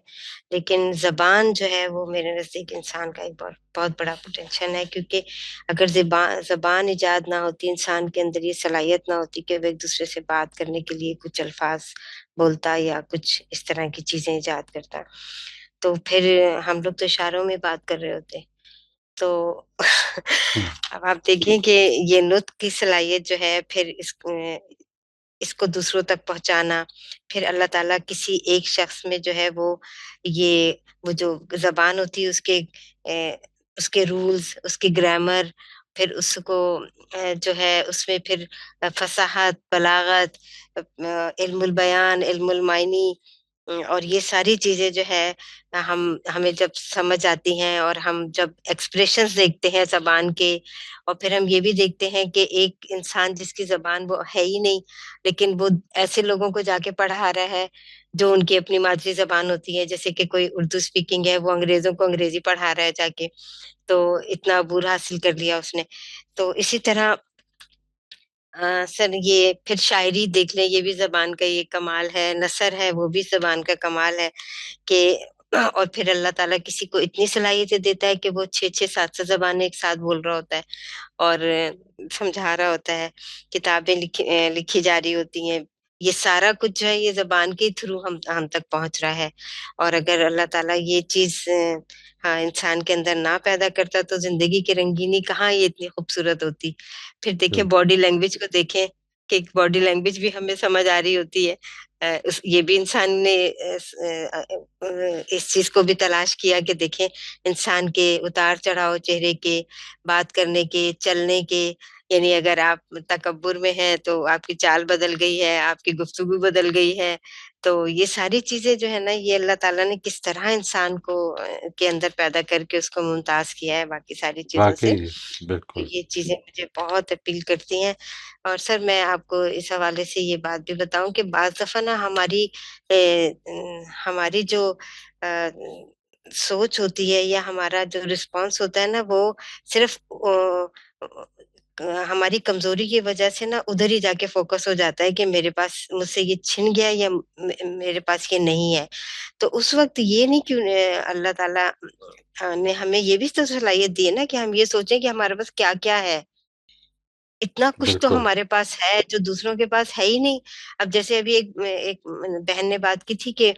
لیکن زبان جو ہے وہ میرے نزدیک انسان کا ایک بہت بڑا پوٹینشیل ہے. کیونکہ اگر زبان ایجاد نہ ہوتی، انسان کے اندر یہ صلاحیت نہ ہوتی کہ وہ ایک دوسرے سے بات کرنے کے لیے کچھ الفاظ بولتا یا کچھ اس طرح کی چیزیں ایجاد کرتا، تو پھر ہم لوگ تو اشاروں میں بات کر رہے ہوتے. تو ہم، اب آپ دیکھیں کہ یہ نطق کی صلاحیت جو ہے، پھر اس کو دوسروں تک پہنچانا، پھر اللہ تعالیٰ کسی ایک شخص میں جو ہے وہ جو زبان ہوتی ہے اس کے رولز، اس کی گرامر، پھر اس کو جو ہے اس میں پھر فصاحت، بلاغت، علم البیان، علم المعانی، اور یہ ساری چیزیں جو ہے ہمیں جب سمجھ آتی ہیں، اور ہم جب ایکسپریشنز دیکھتے ہیں زبان کے، اور پھر ہم یہ بھی دیکھتے ہیں کہ ایک انسان جس کی زبان وہ ہے ہی نہیں، لیکن وہ ایسے لوگوں کو جا کے پڑھا رہا ہے جو ان کی اپنی مادری زبان ہوتی ہے، جیسے کہ کوئی اردو اسپیکنگ ہے، وہ انگریزوں کو انگریزی پڑھا رہا ہے جا کے، تو اتنا عبور حاصل کر لیا اس نے. تو اسی طرح سر یہ پھر شاعری دیکھ لیں، یہ بھی زبان کا یہ کمال ہے، نثر ہے وہ بھی زبان کا کمال ہے کہ اور پھر اللہ تعالیٰ کسی کو اتنی صلاحیتیں دیتا ہے کہ وہ 6-7 زبانیں ایک ساتھ بول رہا ہوتا ہے اور سمجھا رہا ہوتا ہے، کتابیں لکھی جا رہی ہوتی ہیں. یہ سارا کچھ جو ہے یہ زبان کے تھرو ہم تک پہنچ رہا ہے. اور اگر اللہ تعالیٰ یہ چیز انسان کے اندر نہ پیدا کرتا تو زندگی کی رنگینی کہاں یہ اتنی خوبصورت ہوتی. پھر دیکھیں باڈی لینگویج کو دیکھیں کہ باڈی لینگویج بھی ہمیں سمجھ آ رہی ہوتی ہے. یہ بھی انسان نے اس چیز کو بھی تلاش کیا کہ دیکھیں انسان کے اتار چڑھاؤ چہرے کے، بات کرنے کے، چلنے کے، یعنی اگر آپ تکبر میں ہیں تو آپ کی چال بدل گئی ہے، آپ کی گفتگو بدل گئی ہے. تو یہ ساری چیزیں جو ہے نا، یہ اللہ تعالیٰ نے کس طرح انسان کو کے اندر پیدا کر کے اس کو ممتاز کیا ہے باقی ساری چیزوں سے. واقعی تو بالکل. یہ چیزیں مجھے بہت اپیل کرتی ہیں. اور سر میں آپ کو اس حوالے سے یہ بات بھی بتاؤں کہ بعض دفعہ نا ہماری جو سوچ ہوتی ہے یا ہمارا جو رسپانس ہوتا ہے نا، وہ صرف ہماری کمزوری کی وجہ سے نا ادھر ہی جا کے فوکس ہو جاتا ہے کہ میرے پاس مجھ سے یہ چھن گیا یا میرے پاس یہ نہیں ہے. تو اس وقت یہ نہیں کیوں اللہ تعالیٰ نے ہمیں یہ بھی تو صلاحیت دی ہے نا کہ ہم یہ سوچیں کہ ہمارے پاس کیا کیا ہے. اتنا کچھ تو بالکل ہمارے پاس ہے جو دوسروں کے پاس ہے ہی نہیں. اب جیسے ابھی ایک بہن نے بات کی تھی کہ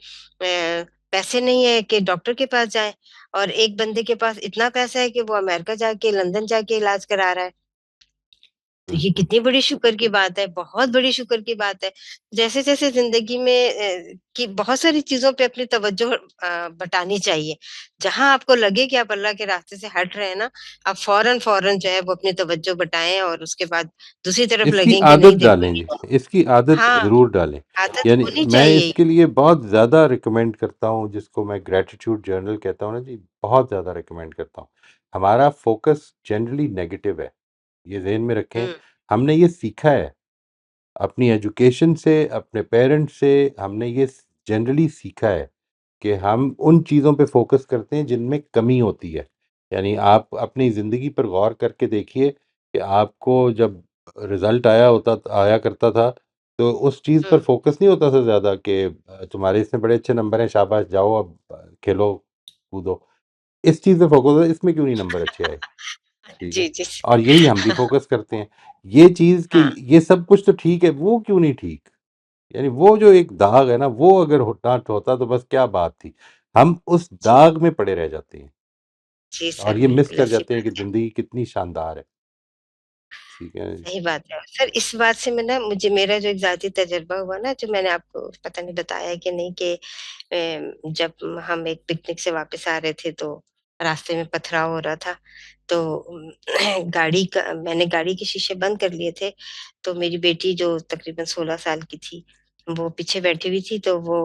پیسے نہیں ہے کہ ڈاکٹر کے پاس جائیں، اور ایک بندے کے پاس اتنا پیسہ ہے کہ وہ امریکہ جا کے، لندن جا کے علاج کرا رہا ہے. تو یہ کتنی بڑی شکر کی بات ہے، بہت بڑی شکر کی بات ہے. جیسے جیسے زندگی میں کی بہت ساری چیزوں پہ اپنی توجہ بٹانی چاہیے. جہاں آپ کو لگے کہ آپ اللہ کے راستے سے ہٹ رہے ہیں نا، آپ فوراً جو ہے وہ اپنی توجہ بٹائیں، اور اس کے بعد دوسری طرف اس کی لگیں کہ نہیں عادت دیکھو ڈالیں جی، یہ اس کی عادت ہاں ضرور ڈالیں. عادت یعنی ہونی میں چاہیے. اس کے لیے بہت زیادہ ریکمینڈ کرتا ہوں، جس کو میں گریٹیٹیوڈ جرنل کہتا ہوں نا جی، بہت زیادہ ریکمینڈ کرتا ہوں. ہمارا فوکس جنرلی نیگیٹو ہے، یہ ذہن میں رکھیں. ہوں ہم نے یہ سیکھا ہے اپنی ایجوکیشن سے، اپنے پیرنٹ سے، ہم نے یہ جنرلی سیکھا ہے کہ ہم ان چیزوں پہ فوکس کرتے ہیں جن میں کمی ہوتی ہے. یعنی آپ اپنی زندگی پر غور کر کے دیکھیے کہ آپ کو جب رزلٹ آیا کرتا تھا تو اس چیز پر ہوں فوکس نہیں ہوتا تھا زیادہ کہ تمہارے اس میں بڑے اچھے نمبر ہیں، شاباش جاؤ اب کھیلو کودو. اس چیز پہ فوکس ہوتا ہے، اس میں کیوں نہیں نمبر اچھے آئے. ٹھیک ہے. جی جی اور یہی ہم بھی فوکس کرتے ہیں یہ چیز کہ ہاں یہ سب کچھ تو ٹھیک ہے، وہ کیوں نہیں ٹھیک. یعنی وہ جو ایک داغ ہے نا، وہ اگر نہ ہوتا تو بس کیا بات تھی. ہم اس جی داغ میں پڑے رہ جاتے ہیں جی اور سر، یہ مس بالکل کر ایسی جاتے ہیں کہ بات ہے. زندگی کتنی شاندار ہے. ٹھیک ہے. صحیح بات ہے سر. اس بات سے میں نا میرا جو ایک ذاتی تجربہ ہوا نا، جو میں نے آپ کو پتہ نہیں بتایا کہ نہیں، کہ جب ہم ایک پکنک سے واپس آ رہے تھے تو راستے میں پتھراؤ ہو رہا تھا. تو میں نے گاڑی کے شیشے بند کر لیے تھے. تو میری بیٹی جو تقریباً 16 سال کی تھی، وہ پیچھے بیٹھی ہوئی تھی. تو وہ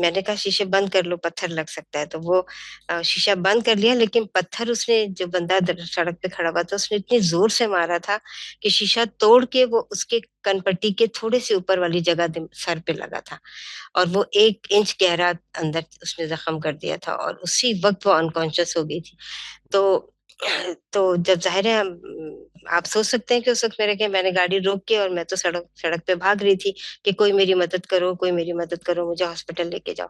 میں نے کہا شیشے بند کر لو، پتھر لگ سکتا ہے. تو وہ شیشہ بند کر لیا، لیکن پتھر اس نے، جو بندہ سڑک پہ کھڑا ہوا تھا، اس نے اتنی زور سے مارا تھا کہ شیشہ توڑ کے وہ اس کے کن پٹی کے تھوڑے سے اوپر والی جگہ سر پہ لگا تھا، اور وہ 1 انچ گہرا اندر اس نے زخم کر دیا تھا، اور اسی وقت وہ انکانشیس ہو گئی تھی. تو جب ظاہر ہے آپ سوچ سکتے ہیں کہ اس وقت میں نے گاڑی روک کے، اور میں تو سڑک پہ بھاگ رہی تھی کہ کوئی میری مدد کرو، کوئی میری مدد کرو، مجھے ہاسپٹل لے کے جاؤ.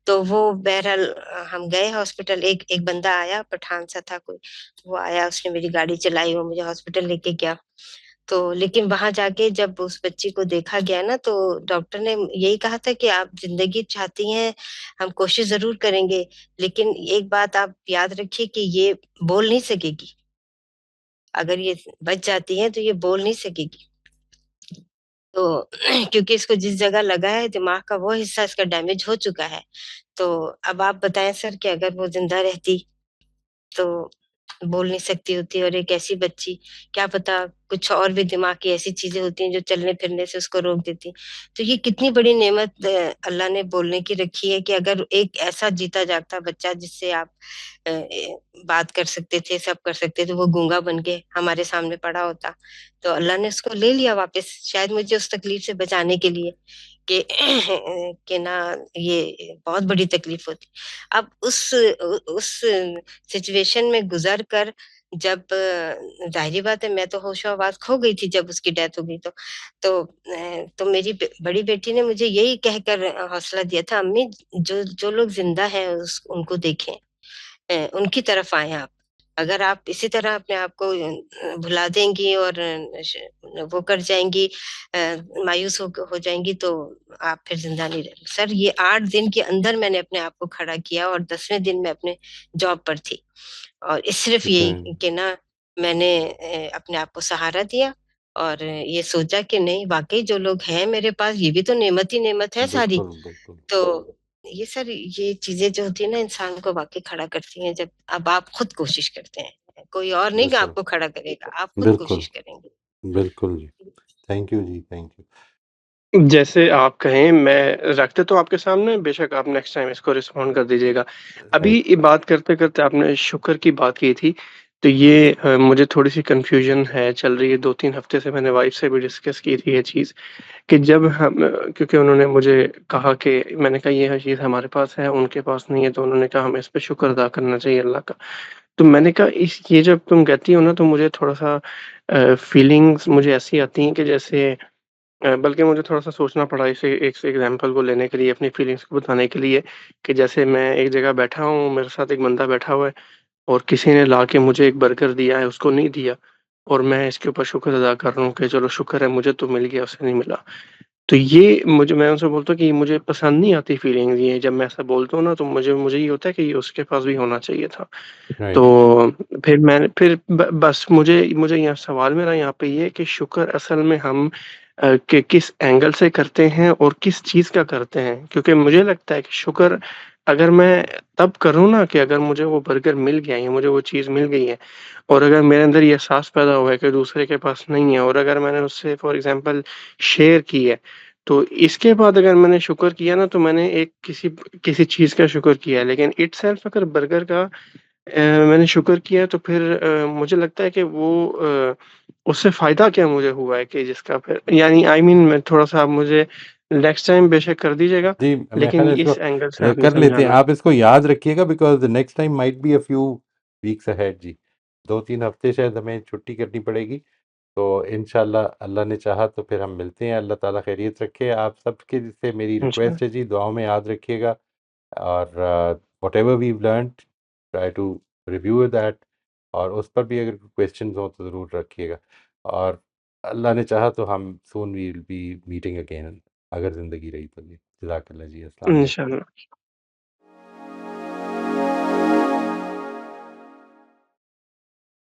تو وہ بہرحال ہم گئے ہاسپٹل. ایک بندہ آیا، پٹھان سا تھا کوئی، وہ آیا، اس نے میری گاڑی چلائی، وہ مجھے ہاسپٹل لے کے گیا. تو لیکن وہاں جا کے جب اس بچی کو دیکھا گیا نا تو ڈاکٹر نے یہی کہا تھا کہ آپ زندگی چاہتی ہیں، ہم کوشش ضرور کریں گے، لیکن ایک بات آپ یاد رکھیے کہ یہ بول نہیں سکے گی، اگر یہ بچ جاتی ہے تو یہ بول نہیں سکے گی، تو کیونکہ اس کو جس جگہ لگا ہے دماغ کا وہ حصہ اس کا ڈیمیج ہو چکا ہے. تو اب آپ بتائیں سر کہ اگر وہ زندہ رہتی تو بول نہیں سکتی ہوتی، اور ایک ایسی بچی کیا پتا کچھ اور بھی دماغ کی ایسی چیزیں ہوتی ہیں جو چلنے پھرنے سے اس کو روک دیتی. تو یہ کتنی بڑی نعمت اللہ نے بولنے کی رکھی ہے کہ اگر ایک ایسا جیتا جاگتا بچہ جس سے آپ بات کر سکتے تھے، سب کر سکتے تھے، وہ گونگا بن کے ہمارے سامنے پڑا ہوتا تو اللہ نے اس کو لے لیا واپس، شاید مجھے اس تکلیف سے بچانے کے لیے کہ کہ نہ یہ بہت بڑی تکلیف ہوتی. اب اس سچویشن میں گزر کر جب ظاہری بات ہے میں تو ہوش و آواز کھو گئی تھی جب اس کی ڈیتھ ہو گئی تو میری بڑی بیٹی نے مجھے یہی کہہ کر حوصلہ دیا تھا، امی جو لوگ زندہ ہیں ان کو دیکھیں، ان کی طرف آئیں آپ. اگر آپ اسی طرح اپنے آپ کو بھلا دیں گی اور وہ کر جائیں گی، مایوس ہو جائیں گی تو آپ پھر زندہ نہیں رہیں. سر یہ 8 دن کے اندر میں نے اپنے آپ کو کھڑا کیا اور 10ویں دن میں اپنے جاب پر تھی، اور صرف یہی کہ نا میں نے اپنے آپ کو سہارا دیا اور یہ سوچا کہ نہیں واقعی جو لوگ ہیں میرے پاس یہ بھی تو نعمت ہی نعمت ہے ساری. تو یہ سر یہ چیزیں جو ہوتی ہیں نا انسان کو واقعی کھڑا کرتی ہیں جب اب آپ خود کوشش کرتے ہیں، کوئی اور نہیں کہ آپ کو کھڑا کرے گا، آپ خود کوشش کریں گے. بالکل جی، تھینک یو جی، تھینک یو. جیسے آپ کہیں میں رکھتے تو آپ کے سامنے، بے شک آپ نیکسٹ ٹائم اس کو رسپونڈ کر دیجیے گا. ابھی یہ بات کرتے کرتے آپ نے شکر کی بات کی تھی، تو یہ مجھے تھوڑی سی کنفیوژن ہے چل رہی ہے. 2-3 ہفتے سے میں نے وائف سے بھی ڈسکس کی تھی یہ چیز کہ جب ہم، کیونکہ انہوں نے مجھے کہا کہ میں نے کہا یہ چیز ہمارے پاس ہے ان کے پاس نہیں ہے، تو انہوں نے کہا ہمیں اس پہ شکر ادا کرنا چاہیے اللہ کا. تو میں نے کہا یہ جب تم کہتی ہو نا تو مجھے تھوڑا سا فیلنگز مجھے ایسی آتی ہیں کہ جیسے بلکہ مجھے تھوڑا سا سوچنا پڑا اسے ایک ایگزامپل کو لینے کے لیے، اپنی فیلنگس کو بتانے کے لیے، کہ جیسے میں ایک جگہ بیٹھا ہوں، میرے ساتھ ایک بندہ بیٹھا ہوا ہے اور کسی نے لا کے مجھے ایک برگر دیا ہے، اس کو نہیں دیا، اور میں اس کے اوپر شکر ادا کر رہا ہوں کہ چلو شکر ہے مجھے تو مل گیا اسے نہیں ملا. تو یہ میں ان سے بولتا ہوں کہ مجھے پسند نہیں آتی فیلنگ. یہ جب میں ایسا بولتا ہوں نا تو مجھے یہ ہوتا ہے کہ یہ اس کے پاس بھی ہونا چاہیے تھا. تو پھر بس مجھے یہ سوال میرا یہاں پہ یہ ہے کہ شکر اصل میں ہم کہ کس اینگل سے کرتے ہیں اور کس چیز کا کرتے ہیں. کیونکہ مجھے لگتا ہے کہ شکر اگر میں تب کروں نا کہ اگر مجھے وہ برگر مل گیا ہے، مجھے وہ چیز مل گئی ہے، اور اگر میرے اندر یہ احساس پیدا ہوا ہے کہ دوسرے کے پاس نہیں ہے، اور اگر میں نے اس سے فار ایگزامپل شیئر کی ہے، تو اس کے بعد اگر میں نے شکر کیا نا تو میں نے ایک کسی چیز کا شکر کیا ہے. لیکن اٹ سیلف اگر برگر کا میں نے شکر کیا ہے تو پھر مجھے لگتا ہے کہ وہ اس سے فائدہ کیا مجھے ہوا ہے کہ جس کا پھر یعنی میں تھوڑا سا آپ مجھے نیکسٹ ٹائم بے شک کر دیجیے گا، جی میں لیکن خیال اس کو اس اینگل سے آپ نے کر لیتے ہیں. سمجھانا. آپ اس کو یاد رکھیے گا because next time might be a few weeks ahead. جی 2-3 ہفتے شاید ہمیں چھٹی کرنی پڑے گی، تو انشاءاللہ اللہ نے چاہا تو پھر ہم ملتے ہیں. اللہ تعالیٰ خیریت رکھے. آپ سب کے سے میری ریکویسٹ ہے جی دعاؤں میں یاد رکھیے گا، اور whatever we've learned try to review that, اور اس پر بھی اگر کویشچنز ہوں تو ضرور رکھیے گا. اور اللہ نے چاہا تو ہم سون وی ول بی میٹنگ اگین اگر زندگی رہی تو. جی جزاک اللہ جی. السلام علیکم. انشاءاللہ.